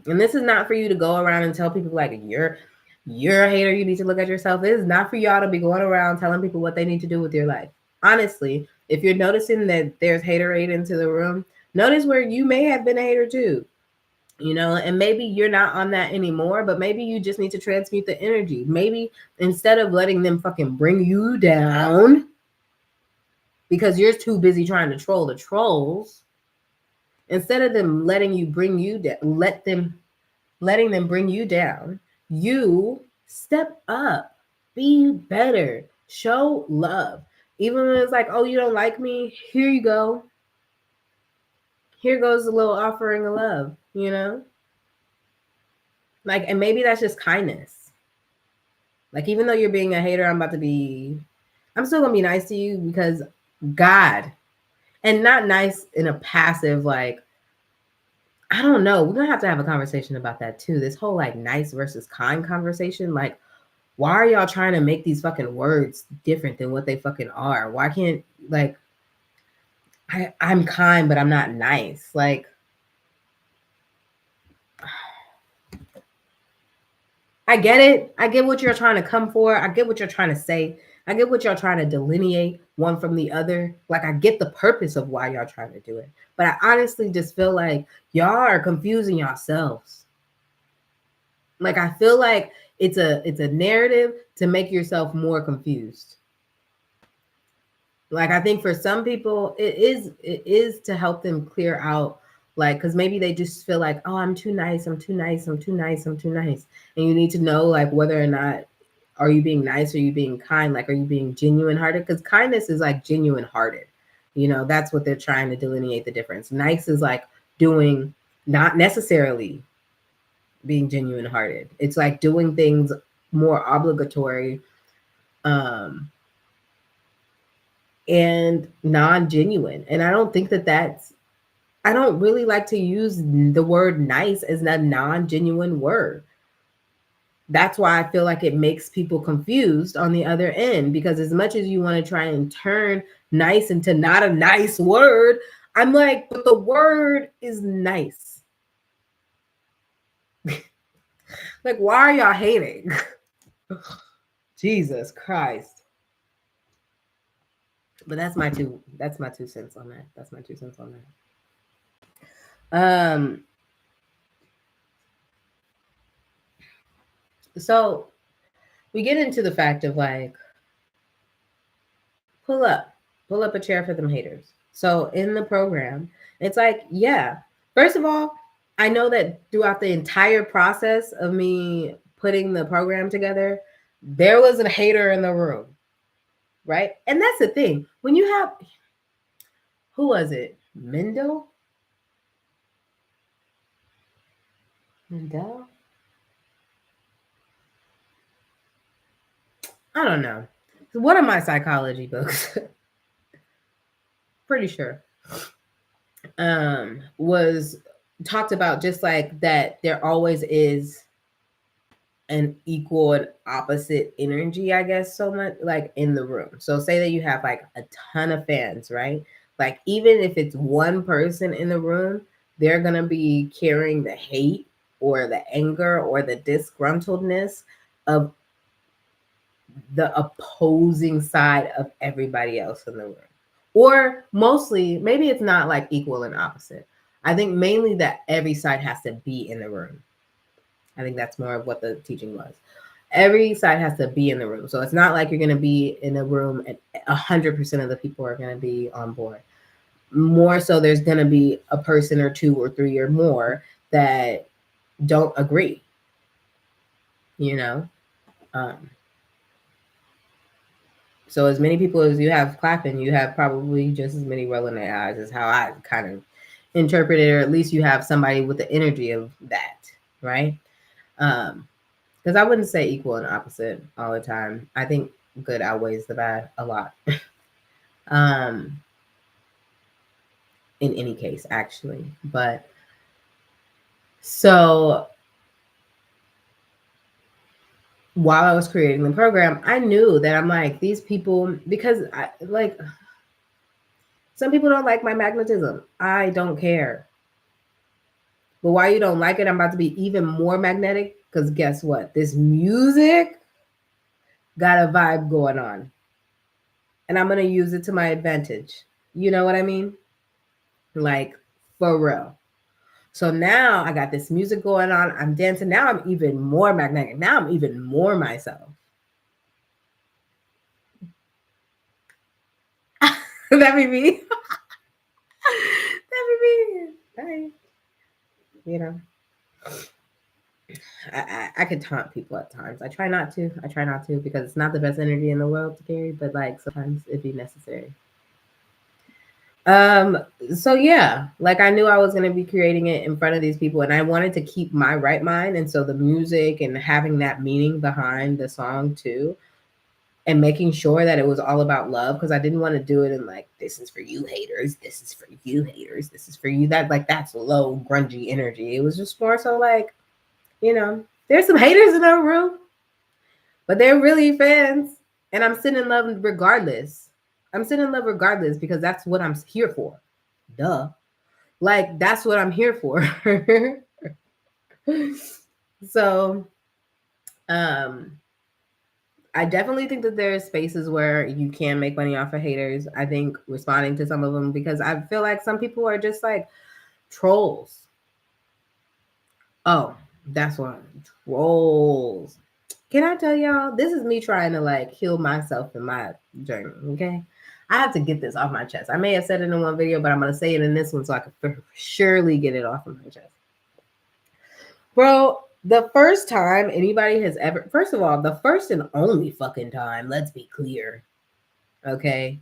Speaker 1: And this is not for you to go around and tell people like you're a hater, you need to look at yourself. It is not for y'all to be going around telling people what they need to do with your life. Honestly, if you're noticing that there's haterade into the room, notice where you may have been a hater too. You know, and maybe you're not on that anymore, but maybe you just need to transmute the energy. Maybe instead of letting them fucking bring you down because you're too busy trying to troll the trolls, instead of them letting you bring you down, letting them bring you down, you step up, be better, show love. Even when it's like, oh, you don't like me, here you go. here goes a little offering of love, you know? Like, and maybe that's just kindness. Like, even though you're being a hater, I'm still gonna be nice to you because God, and not nice in a passive, like, I don't know. We're gonna have to have a conversation about that too. This whole like nice versus kind conversation. Like, why are y'all trying to make these fucking words different than what they fucking are? Why can't, like, I'm kind, but I'm not nice? Like, I get it. I get what you're trying to come for. I get what you're trying to say. I get what y'all trying to delineate one from the other. Like, I get the purpose of why y'all trying to do it. But I honestly just feel like y'all are confusing yourselves. Like, I feel like it's a narrative to make yourself more confused. Like, I think for some people it is to help them clear out, like, because maybe they just feel like, oh, I'm too nice, I'm too nice, I'm too nice, I'm too nice. And you need to know, like, whether or not are you being nice, or are you being kind, like, are you being genuine hearted? Because kindness is like genuine hearted, you know. That's what they're trying to delineate the difference. Nice is like doing, not necessarily being genuine hearted. It's like doing things more obligatory, and non-genuine. And I don't think I don't really like to use the word nice as a non-genuine word. That's why I feel like it makes people confused on the other end, because as much as you want to try and turn nice into not a nice word, I'm like, but the word is nice. Like, why are y'all hating? Jesus Christ. But that's my 2 cents on that. That's my 2 cents on that. So we get into the fact of like, pull up a chair for them haters. So in the program, it's like, yeah, first of all, I know that throughout the entire process of me putting the program together, there was a hater in the room, right? And that's the thing. When you have, who was it? Mendel? Mendel? I don't know. One of my psychology books, pretty sure, was talked about just like that there always is an equal and opposite energy, I guess, so much like in the room. So say that you have like a ton of fans, right? Like, even if it's one person in the room, they're gonna be carrying the hate or the anger or the disgruntledness of the opposing side of everybody else in the room. Or mostly, maybe it's not like equal and opposite. I think mainly that every side has to be in the room. I think that's more of what the teaching was. Every side has to be in the room. So it's not like you're going to be in a room and 100% of the people are going to be on board. More so, there's going to be a person or 2 or 3 or more that don't agree, you know? So as many people as you have clapping, you have probably just as many rolling their eyes, is how I kind of interpret it, or at least you have somebody with the energy of that, right? Because I wouldn't say equal and opposite all the time. I think good outweighs the bad a lot. In any case, actually. But so while I was creating the program, I knew that I'm like, these people, because I like, some people don't like my magnetism. I don't care. But why you don't like it, I'm about to be even more magnetic, because guess what? This music got a vibe going on. And I'm going to use it to my advantage. You know what I mean? Like, for real. So now I got this music going on. I'm dancing. Now I'm even more magnetic. Now I'm even more myself. That be me. That be me. Right. You know, I could taunt people at times. I try not to. Because it's not the best energy in the world to carry. But like, sometimes it'd be necessary. So yeah, like I knew I was gonna be creating it in front of these people, and I wanted to keep my right mind, and so the music and having that meaning behind the song too, and making sure that it was all about love, because I didn't want to do it in like, this is for you haters, this is for you haters, this is for you, that like that's low grungy energy. It was just more so like, you know, there's some haters in our room, but they're really fans, and I'm sitting in love regardless. I'm sitting in love regardless because that's what I'm here for. Duh. Like that's what I'm here for. So, um, I definitely think that there's spaces where you can make money off of haters. I think responding to some of them, because I feel like some people are just like trolls. Oh, that's what trolls. Can I tell y'all? This is me trying to like heal myself in my journey. Okay. I have to get this off my chest. I may have said it in one video, but I'm going to say it in this one so I can surely get it off of my chest. Bro, the first time anybody has ever, first of all, the first and only fucking time, let's be clear. Okay.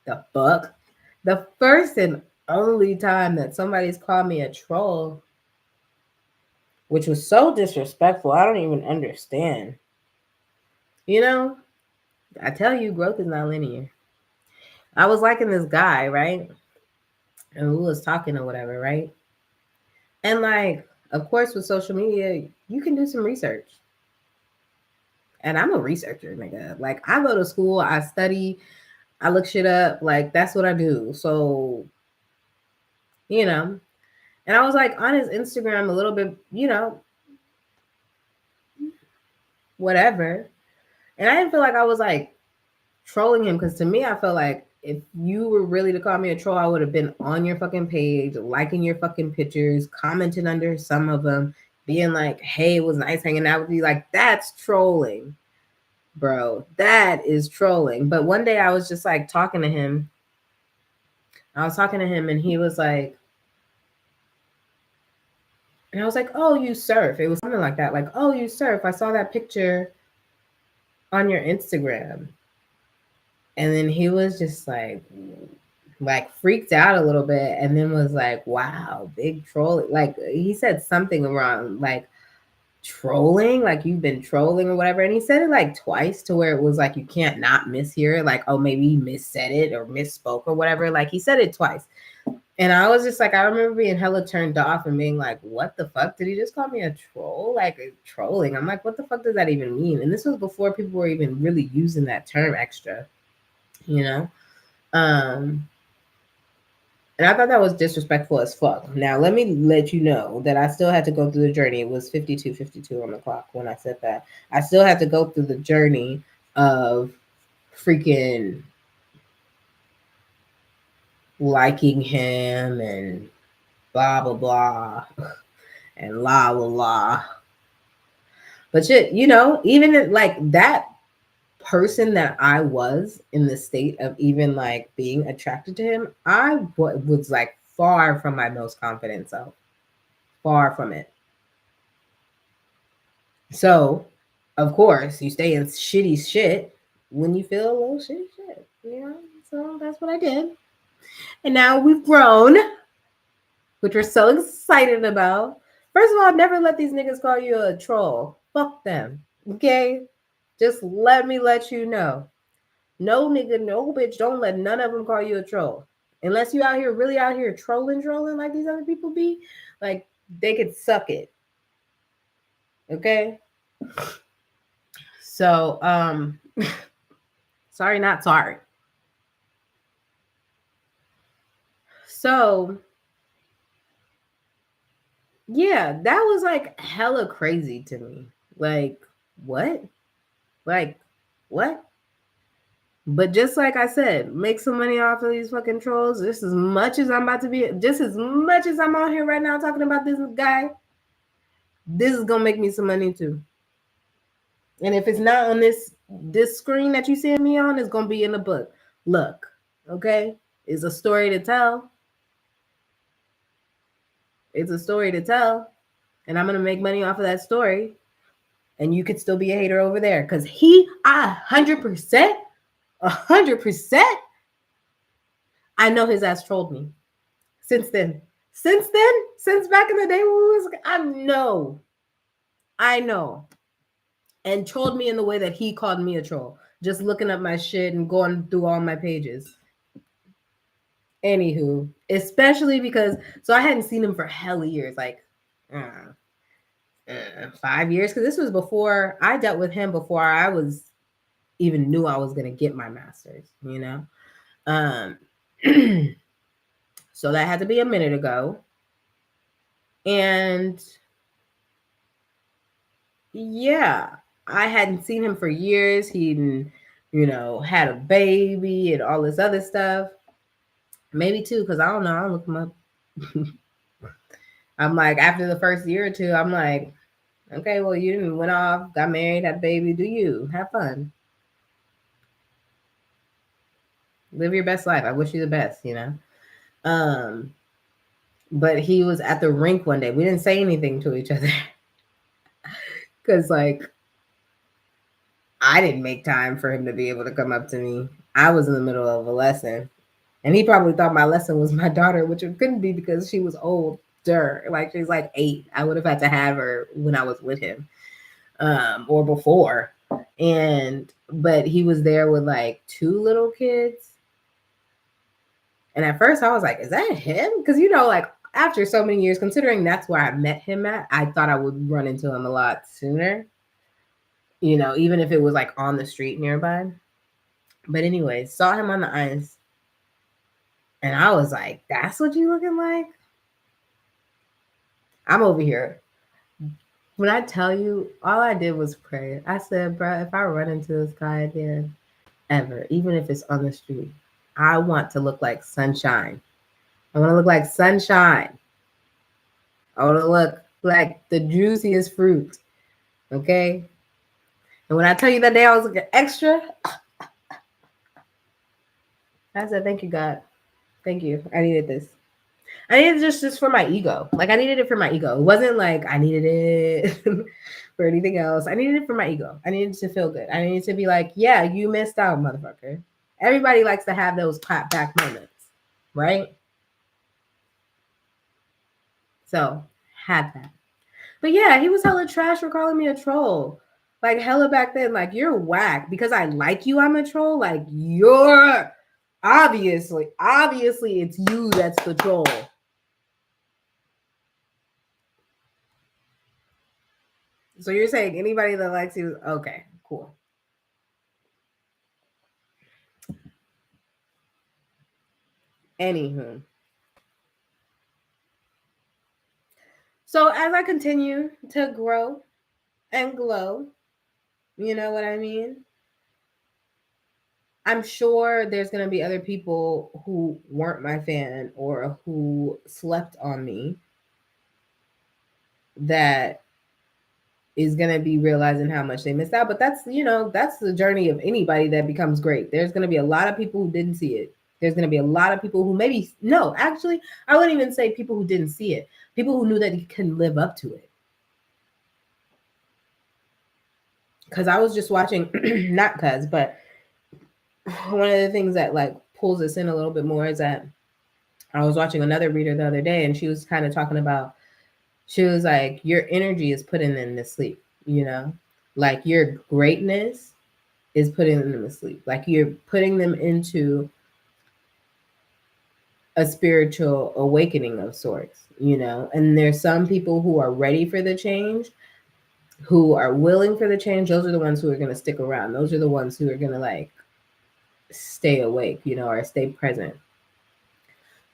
Speaker 1: The fuck? The first and only time that somebody's called me a troll, which was so disrespectful, I don't even understand. You know, I tell you, growth is not linear. I was liking this guy, right? And we was talking or whatever, right? And like, of course, with social media, you can do some research. And I'm a researcher, nigga. Like, I go to school, I study, I look shit up. Like, that's what I do. So, you know. And I was like on his Instagram a little bit, you know, whatever. And I didn't feel like I was like trolling him, because to me, I felt like if you were really to call me a troll, I would have been on your fucking page, liking your fucking pictures, commenting under some of them, being like, hey, it was nice hanging out with you. Like, that's trolling, bro. That is trolling. But one day I was just like talking to him. I was talking to him and he was like, and I was like, oh, you surf. It was something like that. Like, oh, you surf. I saw that picture on your Instagram. And then he was just like freaked out a little bit, and then was like, wow, big troll. Like he said something wrong, like trolling, like you've been trolling or whatever. And he said it like twice to where it was like you can't not mishear it. Like, oh, maybe he missaid it or misspoke or whatever. Like he said it twice. And I was just like, I remember being hella turned off and being like, what the fuck? Did he just call me a troll? Like trolling. I'm like, what the fuck does that even mean? And this was before people were even really using that term extra, you know? And I thought that was disrespectful as fuck. Now, let me let you know that I still had to go through the journey. It was 52:52 on the clock when I said that. I still had to go through the journey of freaking liking him and blah, blah, blah, and la, la, la. But shit, you know, even like that person that I was in the state of even like being attracted to him, I was like far from my most confident self. Far from it. So, of course, you stay in shitty shit when you feel a little shitty shit. You know? So that's what I did. And now we've grown, which we're so excited about. First of all, never let these niggas call you a troll. Fuck them. Okay? Just let me let you know. No nigga, no bitch, don't let none of them call you a troll. Unless you out here, really out here trolling like these other people be, like they could suck it. Okay? So, sorry, not sorry. So, yeah, that was like hella crazy to me. Like, what? Like, what? But just like I said, make some money off of these fucking trolls. Just as much as I'm about to be, just as much as I'm out here right now talking about this guy, this is gonna make me some money too. And if it's not on this screen that you see me on, it's gonna be in the book. Look, okay, it's a story to tell. It's a story to tell, and I'm gonna make money off of that story. And you could still be a hater over there, because 100%, I know his ass trolled me. Since then. Since back in the day when we was, I know. And trolled me in the way that he called me a troll. Just looking up my shit and going through all my pages. Anywho, especially because, so I hadn't seen him for hella years, like 5 years, because this was before I dealt with him, before I was even knew I was gonna get my master's, you know. So that had to be a minute ago, and yeah, I hadn't seen him for years. He'd, had a baby and all this other stuff. Maybe two, because I don't know. I'll look him up. I'm like, after the first year or two, I'm like, okay, well, you didn't went off, got married, had a baby. Do you have fun? Live your best life. I wish you the best, you know. But he was at the rink one day. We didn't say anything to each other because, like, I didn't make time for him to be able to come up to me. I was in the middle of a lesson, and he probably thought my lesson was my daughter, which it couldn't be because she was older. Like, she's like 8. I would have had to have her when I was with him, or before. But he was there with like 2 little kids. And at first I was like, is that him? Because, like, after so many years, considering that's where I met him at, I thought I would run into him a lot sooner. Even if it was like on the street nearby. But anyways, saw him on the ice. And I was like, that's what you looking like? I'm over here. When I tell you, all I did was pray. I said, bro, if I run into this guy again, ever, even if it's on the street, I want to look like sunshine. I want to look like sunshine. I want to look like the juiciest fruit. Okay? And when I tell you that day I was looking extra, I said, thank you, God. Thank you. I needed this. I needed it just for my ego. Like, I needed it for my ego. It wasn't like I needed it for anything else. I needed it for my ego. I needed to feel good. I needed to be like, yeah, you missed out, motherfucker. Everybody likes to have those clap back moments, right? So, had that. But yeah, he was hella trash for calling me a troll. Like, hella back then, like, you're whack. Because I like you, I'm a troll. Like, you're obviously it's you that's the troll. So you're saying anybody that likes you, okay, cool. Anywho. So as I continue to grow and glow, you know what I mean? I'm sure there's going to be other people who weren't my fan or who slept on me that is going to be realizing how much they missed out. But that's the journey of anybody that becomes great. There's going to be a lot of people who didn't see it. There's going to be a lot of people who actually, I wouldn't even say people who didn't see it. People who knew that he couldn't live up to it. Because I was just watching, but one of the things that like pulls us in a little bit more is that I was watching another reader the other day, and she was kind of talking about, she was like, your energy is putting them to sleep, like your greatness is putting them to sleep. Like you're putting them into a spiritual awakening of sorts, and there's some people who are ready for the change, who are willing for the change. Those are the ones who are going to stick around. Those are the ones who are going to like stay awake, or stay present.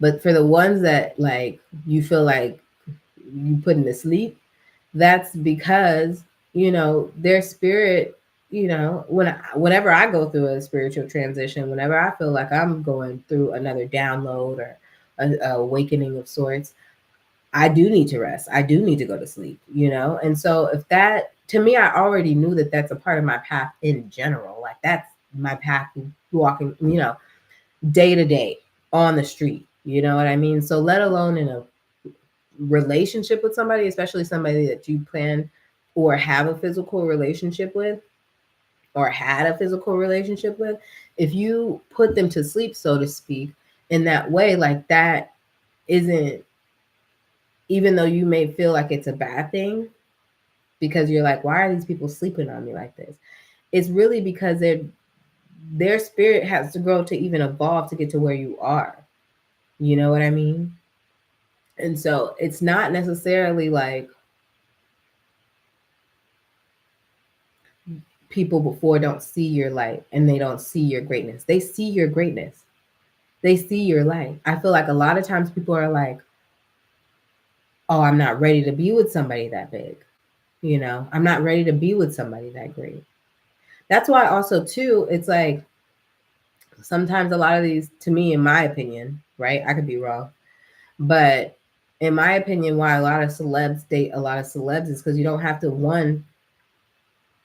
Speaker 1: But for the ones that like you feel like you put to sleep, that's because their spirit, whenever I go through a spiritual transition, whenever I feel like I'm going through another download or a awakening of sorts, I do need to rest. I do need to go to sleep, and so if that, to me, I already knew that that's a part of my path in general. Like that's my path walking, day to day on the street, you know what I mean? So let alone in a relationship with somebody, especially somebody that you plan or have a physical relationship with or had a physical relationship with, if you put them to sleep, so to speak, in that way, like that isn't, even though you may feel like it's a bad thing because you're like, why are these people sleeping on me like this? It's really because their spirit has to grow to even evolve to get to where you are. You know what I mean? And so it's not necessarily like people before don't see your light and they don't see your greatness. They see your greatness. They see your light. I feel like a lot of times people are like, oh, I'm not ready to be with somebody that big. You know, I'm not ready to be with somebody that great. That's why also too, it's like sometimes a lot of these, to me, in my opinion, right? I could be wrong, but in my opinion, why a lot of celebs date a lot of celebs is because you don't have to one,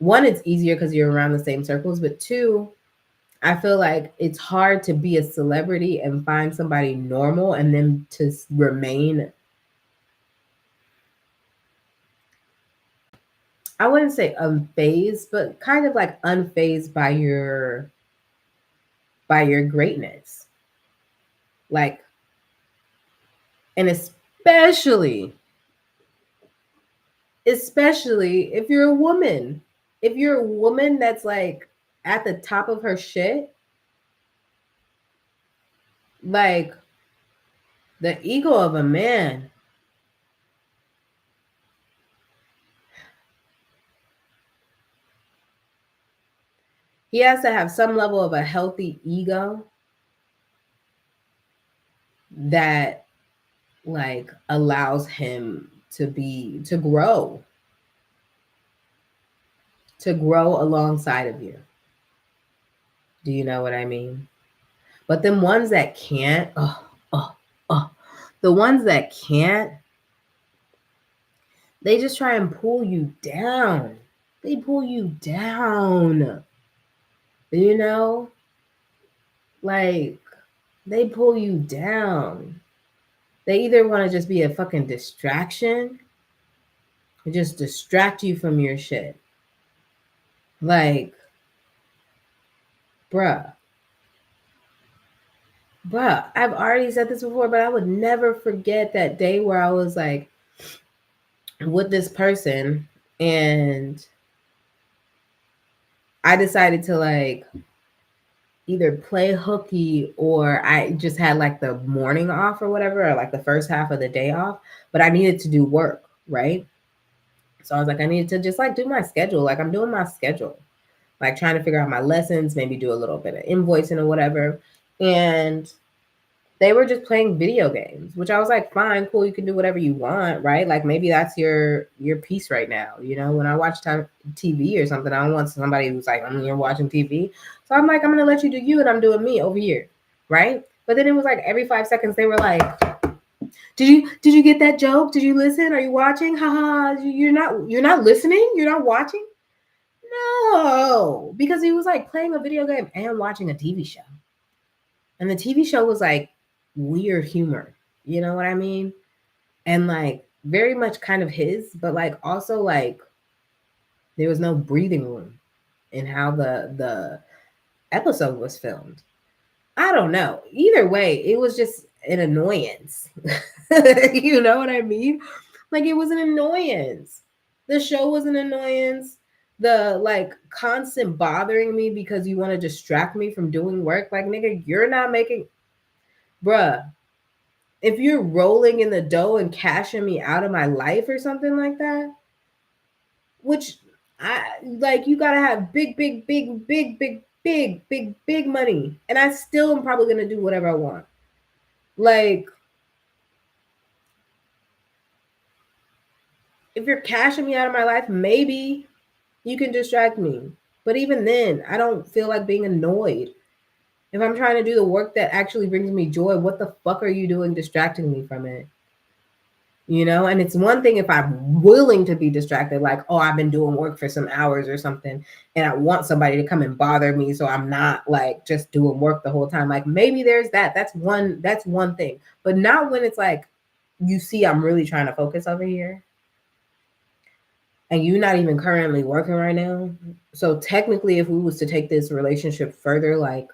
Speaker 1: it's easier because you're around the same circles, but two, I feel like it's hard to be a celebrity and find somebody normal and then to remain, I wouldn't say unfazed, but kind of like unfazed by your greatness. Like, and especially if you're a woman. If you're a woman that's like at the top of her shit, like the ego of a man, he has to have some level of a healthy ego that like allows him to grow alongside of you. Do you know what I mean? But them ones that can't, the ones that can't, they just try and pull you down. They pull you down. You know? Like, they pull you down. They either want to just be a fucking distraction or just distract you from your shit. Like, bruh, I've already said this before, but I would never forget that day where I was like with this person and I decided to like either play hooky or I just had like the morning off or whatever, or like the first half of the day off, but I needed to do work, right? So I was like, I needed to just like do my schedule. Like I'm doing my schedule, like trying to figure out my lessons, maybe do a little bit of invoicing or whatever. And they were just playing video games, which I was like, fine, cool, you can do whatever you want, right? Like maybe that's your piece right now. You know, when I watch TV or something, I don't want somebody who's like, you're watching TV. So I'm like, I'm gonna let you do you and I'm doing me over here, right? But then it was like every 5 seconds they were like, did you get that joke? Did you listen? Are you watching? Haha, you're not listening? You're not watching? No, because he was like playing a video game and watching a TV show. And the TV show was like weird humor. You know what I mean? And like very much kind of his, but like also like there was no breathing room in how the episode was filmed. I don't know. Either way, it was just an annoyance. You know what I mean? Like it was an annoyance. The show was an annoyance. The like constant bothering me because you want to distract me from doing work. Like, nigga, you're not making, bruh, if you're rolling in the dough and cashing me out of my life or something like that, which I like, you gotta have big money. And I still am probably gonna do whatever I want. Like, if you're cashing me out of my life, maybe you can distract me. But even then, I don't feel like being annoyed. If I'm trying to do the work that actually brings me joy, what the fuck are you doing distracting me from it? You know, and it's one thing if I'm willing to be distracted, like, oh, I've been doing work for some hours or something, and I want somebody to come and bother me, so I'm not like just doing work the whole time. Like maybe there's that. That's one thing, but not when it's like, you see, I'm really trying to focus over here, and you're not even currently working right now. So technically, if we was to take this relationship further, like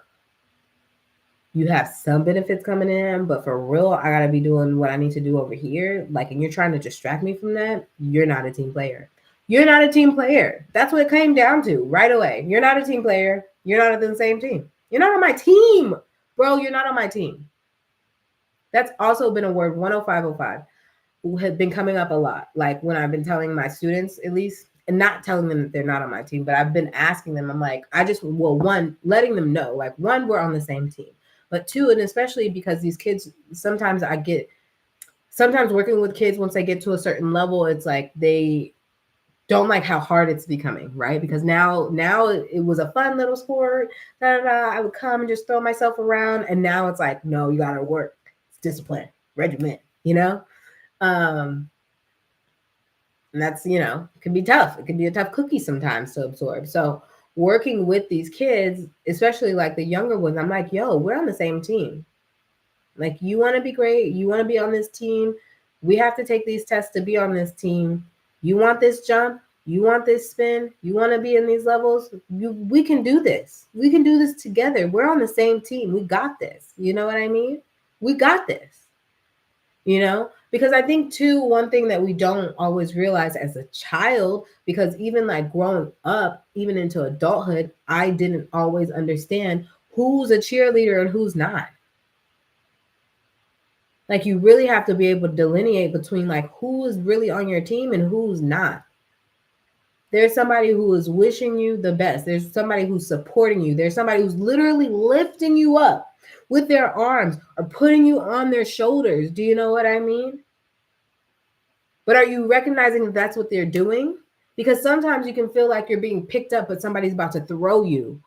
Speaker 1: you have some benefits coming in, but for real, I gotta be doing what I need to do over here. Like, and you're trying to distract me from that, you're not a team player. You're not a team player. That's what it came down to right away. You're not a team player. You're not on the same team. You're not on my team, bro. You're not on my team. That's also been a word 10505 have been coming up a lot. Like when I've been telling my students, at least, and not telling them that they're not on my team, but I've been asking them, I'm like, one, letting them know, like, one, we're on the same team. But two, and especially because these kids, sometimes working with kids, once they get to a certain level, it's like they don't like how hard it's becoming, right? Because now it was a fun little sport. I would come and just throw myself around, and now it's like, no, you gotta work. It's discipline, regiment, you know? And that's, can be tough. It can be a tough cookie sometimes to absorb. So working with these kids, especially like the younger ones, I'm like, yo, we're on the same team. Like, you want to be great. You want to be on this team. We have to take these tests to be on this team. You want this jump. You want this spin. You want to be in these levels. We can do this. We can do this together. We're on the same team. We got this. You know what I mean? We got this. Because I think too, one thing that we don't always realize as a child, because even like growing up, even into adulthood, I didn't always understand who's a cheerleader and who's not. Like, you really have to be able to delineate between like who is really on your team and who's not. There's somebody who is wishing you the best. There's somebody who's supporting you. There's somebody who's literally lifting you up with their arms or putting you on their shoulders. Do you know what I mean? But are you recognizing that that's what they're doing? Because sometimes you can feel like you're being picked up, but somebody's about to throw you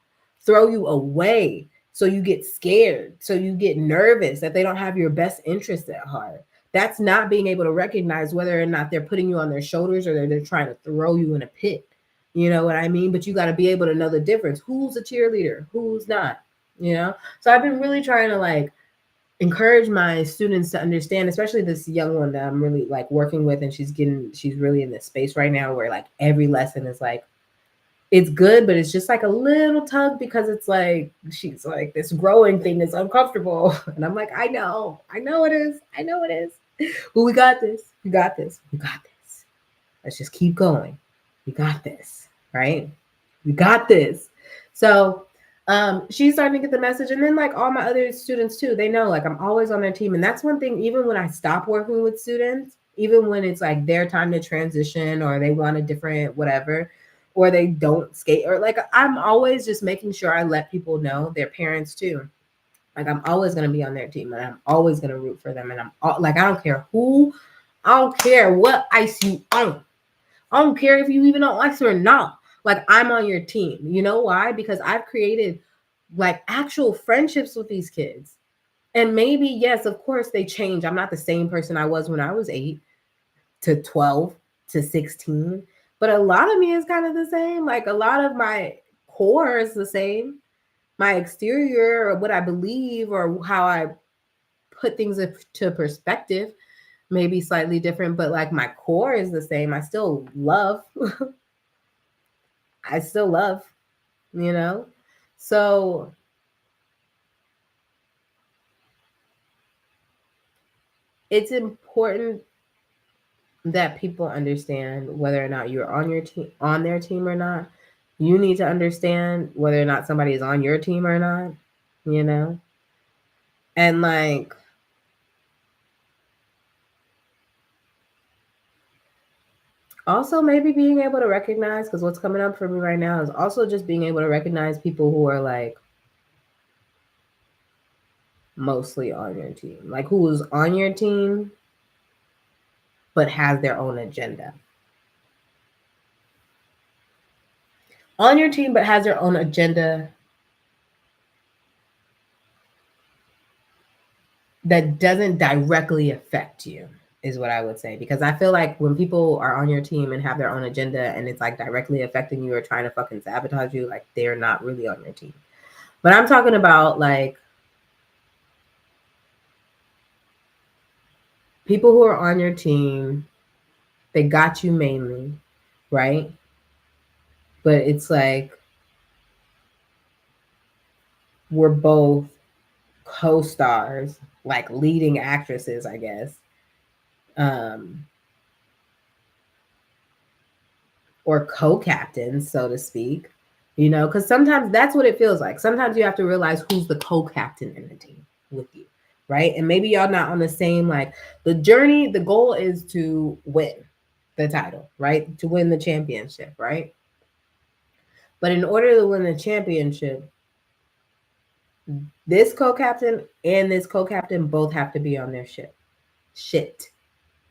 Speaker 1: away. So you get scared. So you get nervous that they don't have your best interest at heart. That's not being able to recognize whether or not they're putting you on their shoulders or they're trying to throw you in a pit. You know what I mean? But you got to be able to know the difference. Who's a cheerleader? Who's not? So I've been really trying to like encourage my students to understand, especially this young one that I'm really like working with, and she's really in this space right now where like every lesson is like, it's good, but it's just like a little tug because it's like, she's like, this growing thing is uncomfortable. And I'm like, I know it is. But we got this. Let's just keep going. We got this, right? We got this. So she's starting to get the message. And then like all my other students too, they know like I'm always on their team. And that's one thing, even when I stop working with students, even when it's like their time to transition or they want a different whatever, or they don't skate, or like I'm always just making sure I let people know, their parents too. Like I'm always going to be on their team and I'm always going to root for them. And like, I don't care what ice you own. I don't care if you even don't ice or not. Like, I'm on your team. You know why? Because I've created like actual friendships with these kids. And maybe, yes, of course they change. I'm not the same person I was when I was 8 to 12 to 16. But a lot of me is kind of the same. Like, a lot of my core is the same. My exterior, or what I believe, or how I put things into perspective, may be slightly different, but like my core is the same. I still love. So it's important that people understand whether or not you're on their team or not. You need to understand whether or not somebody is on your team or not, and like, also maybe being able to recognize, because what's coming up for me right now is also just being able to recognize people who are like mostly on your team, like who is on your team but has their own agenda. On your team but has their own agenda that doesn't directly affect you, is what I would say. Because I feel like when people are on your team and have their own agenda and it's like directly affecting you or trying to fucking sabotage you, like they're not really on your team. But I'm talking about like people who are on your team, they got you mainly, right? But it's like we're both co-stars, like leading actresses, I guess, um, or co-captains, so to speak. You know, because sometimes that's what it feels like. Sometimes you have to realize who's the co-captain in the team with you, right? And maybe y'all not on the same, like, the journey. The goal is to win the title, right? To win the championship, right? But in order to win the championship, this co-captain and this co-captain both have to be on their shit.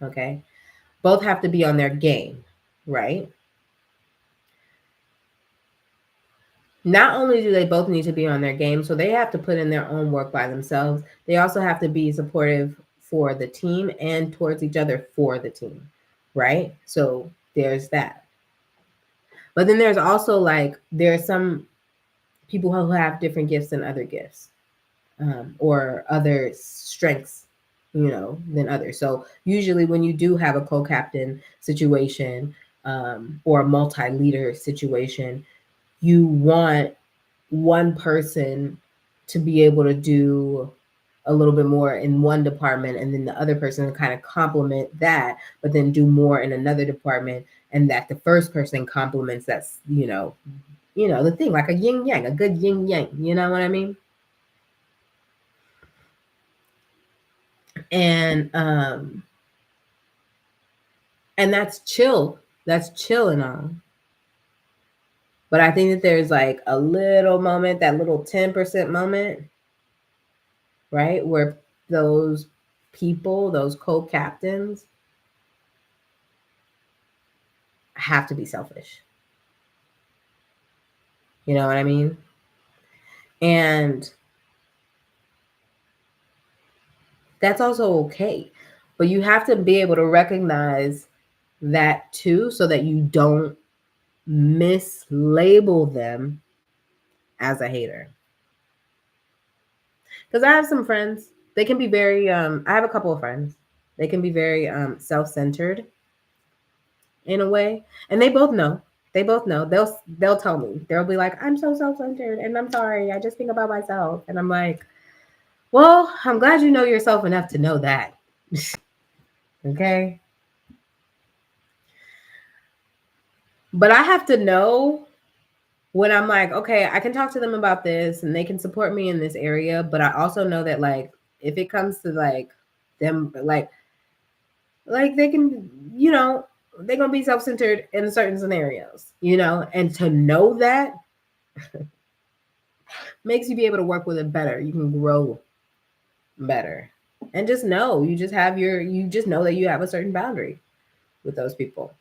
Speaker 1: Okay, both have to be on their game, right? Not only do they both need to be on their game, so they have to put in their own work by themselves, they also have to be supportive for the team and towards each other for the team, right? So there's that. But then there's also, like, there are some people who have different gifts than other gifts, or other strengths, you know, than others. So usually when you do have a co-captain situation, or a multi-leader situation, you want one person to be able to do a little bit more in one department, and then the other person to kind of complement that, but then do more in another department, and that the first person complements that, the thing, like a yin yang, a good yin yang, you know what I mean? And and that's chill. That's chill and all. But I think that there's like a little moment, that little 10% moment, right? Where those people, those co-captains, have to be selfish. You know what I mean? And that's also okay. But you have to be able to recognize that too, so that you don't mislabel them as a hater. Because I have some friends, they can be very, I have a couple of friends, they can be very self-centered in a way. And they both know. They both know. They'll tell me. They'll be like, I'm so self-centered and I'm sorry. I just think about myself. And I'm like, well, I'm glad you know yourself enough to know that. Okay. But I have to know when I'm like, okay, I can talk to them about this and they can support me in this area. But I also know that, like, if it comes to like them, like they can, they're gonna be self-centered in certain scenarios, and to know that makes you be able to work with it better. You can grow better. And just know, you just know that you have a certain boundary with those people.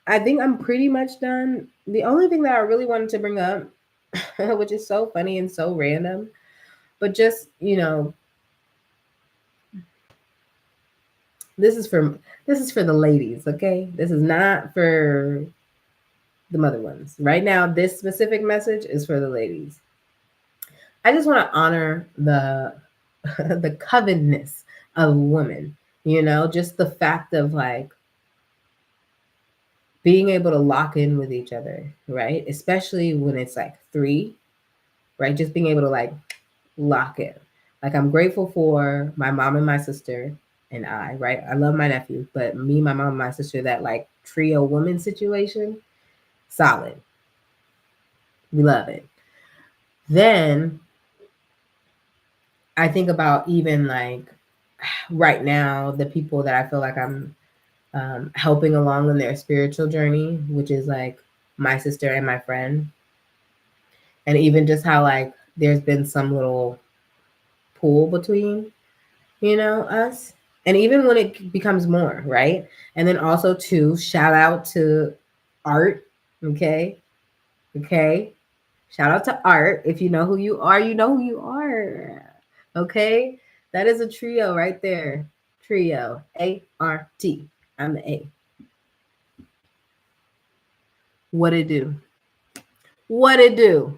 Speaker 1: I think I'm pretty much done. The only thing that I really wanted to bring up, which is so funny and so random, but just, this is for the ladies, okay? This is not for the mother ones. Right now, this specific message is for the ladies. I just want to honor the the covetousness of women, just the fact of, like, being able to lock in with each other, right? Especially when it's like three, right? Just being able to, like, lock in. Like, I'm grateful for my mom and my sister and I, right? I love my nephew, but me, my mom, and my sister, that like trio woman situation, solid. We love it. Then I think about, even like right now, the people that I feel like I'm helping along in their spiritual journey, which is like my sister and my friend. And even just how, like, there's been some little pull between, us. And even when it becomes more, right? And then also, too, shout out to Art. Okay. Okay. Shout out to Art. If you know who you are, you know who you are. Okay. That is a trio right there. Trio. A-R-T. I'm the A. What it do? What it do?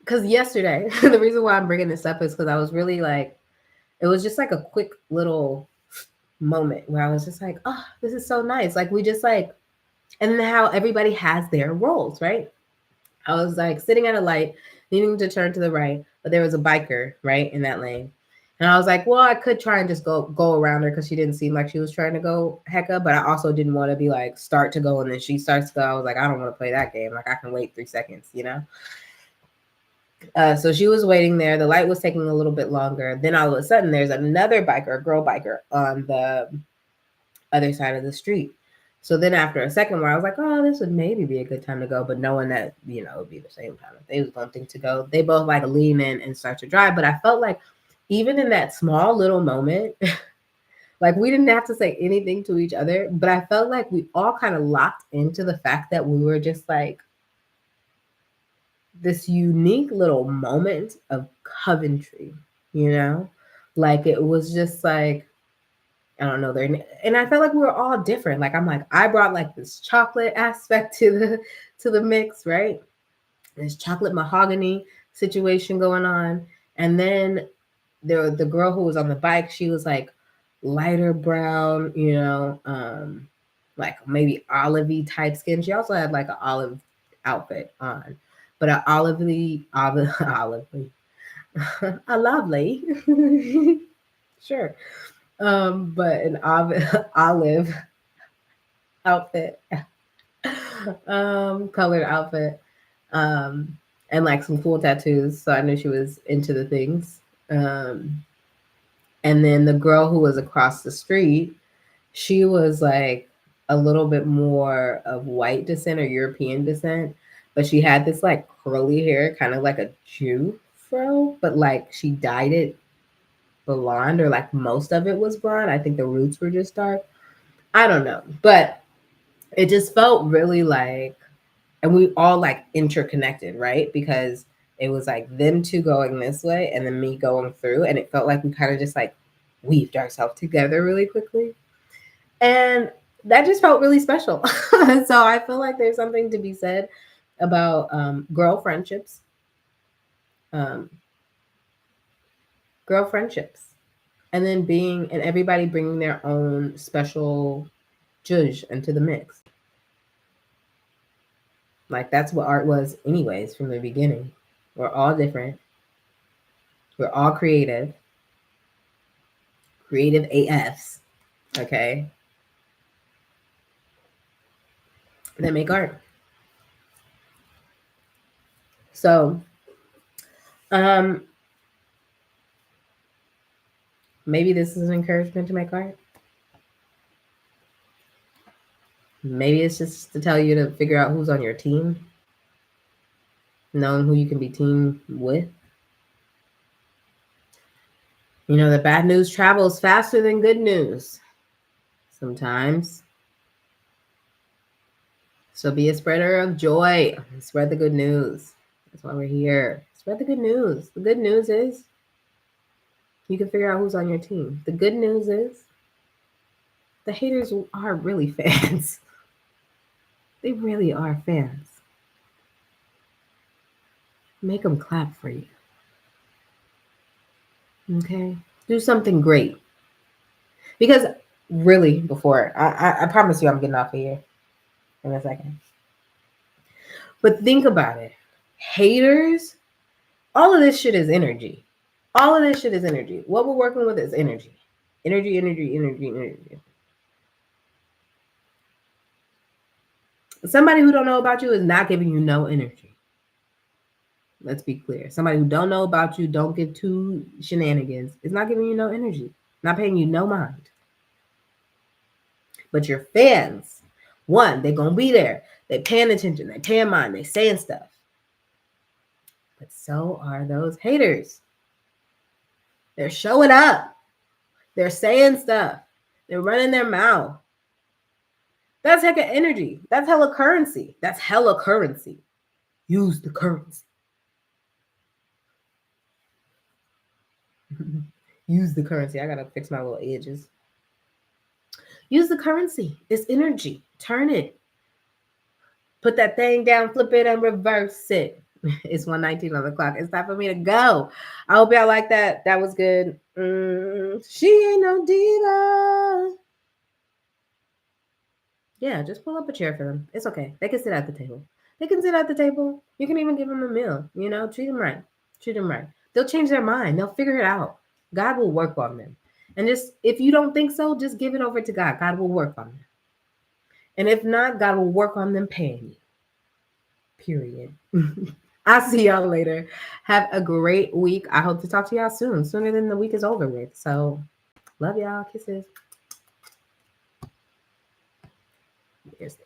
Speaker 1: Because yesterday, the reason why I'm bringing this up is because I was really like, it was just like a quick little moment where I was just like, oh, this is so nice. Like, we just, like, And then how everybody has their roles, right? I was like sitting at a light, needing to turn to the right, but there was a biker right in that lane. And I was like, well, I could try and just go around her because she didn't seem like she was trying to go hecka, but I also didn't want to be like start to go and then she starts to go. I was like, I don't want to play that game. Like I can wait 3 seconds, you know? So she was waiting there. The light was taking a little bit longer. Then all of a sudden, there's another biker, a girl biker, on the other side of the street. So then after a second where I was like, oh, this would maybe be a good time to go, but knowing that, you know, it would be the same time if they was going to think to go, they both like lean in and start to drive. But I felt like even in that small little moment, like we didn't have to say anything to each other, but I felt like we all kind of locked into the fact that we were just like this unique little moment of Coventry, you know? Like it was just like, I don't know, and I felt like we were all different. Like I'm like, I brought like this chocolate aspect to the mix, right? This chocolate mahogany situation going on. And then the girl who was on the bike, she was like lighter brown, you know, like maybe olivey type skin. She also had like an olive outfit on, but an olivey, olivey, a lovely, sure, but an olive outfit, colored outfit, and like some cool tattoos. So I knew she was into the things. And then the girl who was across the street, she was like a little bit more of white descent or European descent, but she had this like curly hair, kind of like a Jew fro, but like she dyed it blonde, or like most of it was blonde. I think the roots were just dark. I don't know, but it just felt really like, and we all like interconnected, right? Because it was like them two going this way and then me going through, and it felt like we kind of just like weaved ourselves together really quickly. And that just felt really special. So I feel like there's something to be said about girl friendships. Um, girl friendships. And then and everybody bringing their own special judge into the mix. Like that's what art was, anyways, from the beginning. We're all different. We're all creative AFs. Okay. That make art. So, maybe this is an encouragement to make art. Maybe it's just to tell you to figure out who's on your team, knowing who you can be teamed with. You know, the bad news travels faster than good news sometimes. So be a spreader of joy. Spread the good news. That's why we're here. Spread the good news. The good news is you can figure out who's on your team. The good news is the haters are really fans. They really are fans. Make them clap for you. Okay? Do something great. Because really, before, I promise you I'm getting off of here in a second. But think about it. Haters, all of this shit is energy. All of this shit is energy. What we're working with is energy. Energy, energy, energy, energy. Somebody who don't know about you is not giving you no energy. Let's be clear. Somebody who don't know about you, don't give two shenanigans, is not giving you no energy. Not paying you no mind. But your fans, one, they're going to be there. They're paying attention. They're paying mind. They're saying stuff. But so are those haters. They're showing up. They're saying stuff. They're running their mouth. That's hecka energy. That's hella currency. That's hella currency. Use the currency. Use the currency. I got to fix my little edges. Use the currency. It's energy. Turn it. Put that thing down, flip it, and reverse it. It's 1:19 on the clock. It's time for me to go. I hope y'all like that. That was good. She ain't no diva. Yeah, just pull up a chair for them. It's okay. They can sit at the table. They can sit at the table. You can even give them a meal. Treat them right. Treat them right. They'll change their mind. They'll figure it out. God will work on them. And just if you don't think so, just give it over to God. God will work on them. And if not, God will work on them paying you. Period. I'll see y'all later. Have a great week. I hope to talk to y'all soon, sooner than the week is over with. So, love y'all. Kisses. Here's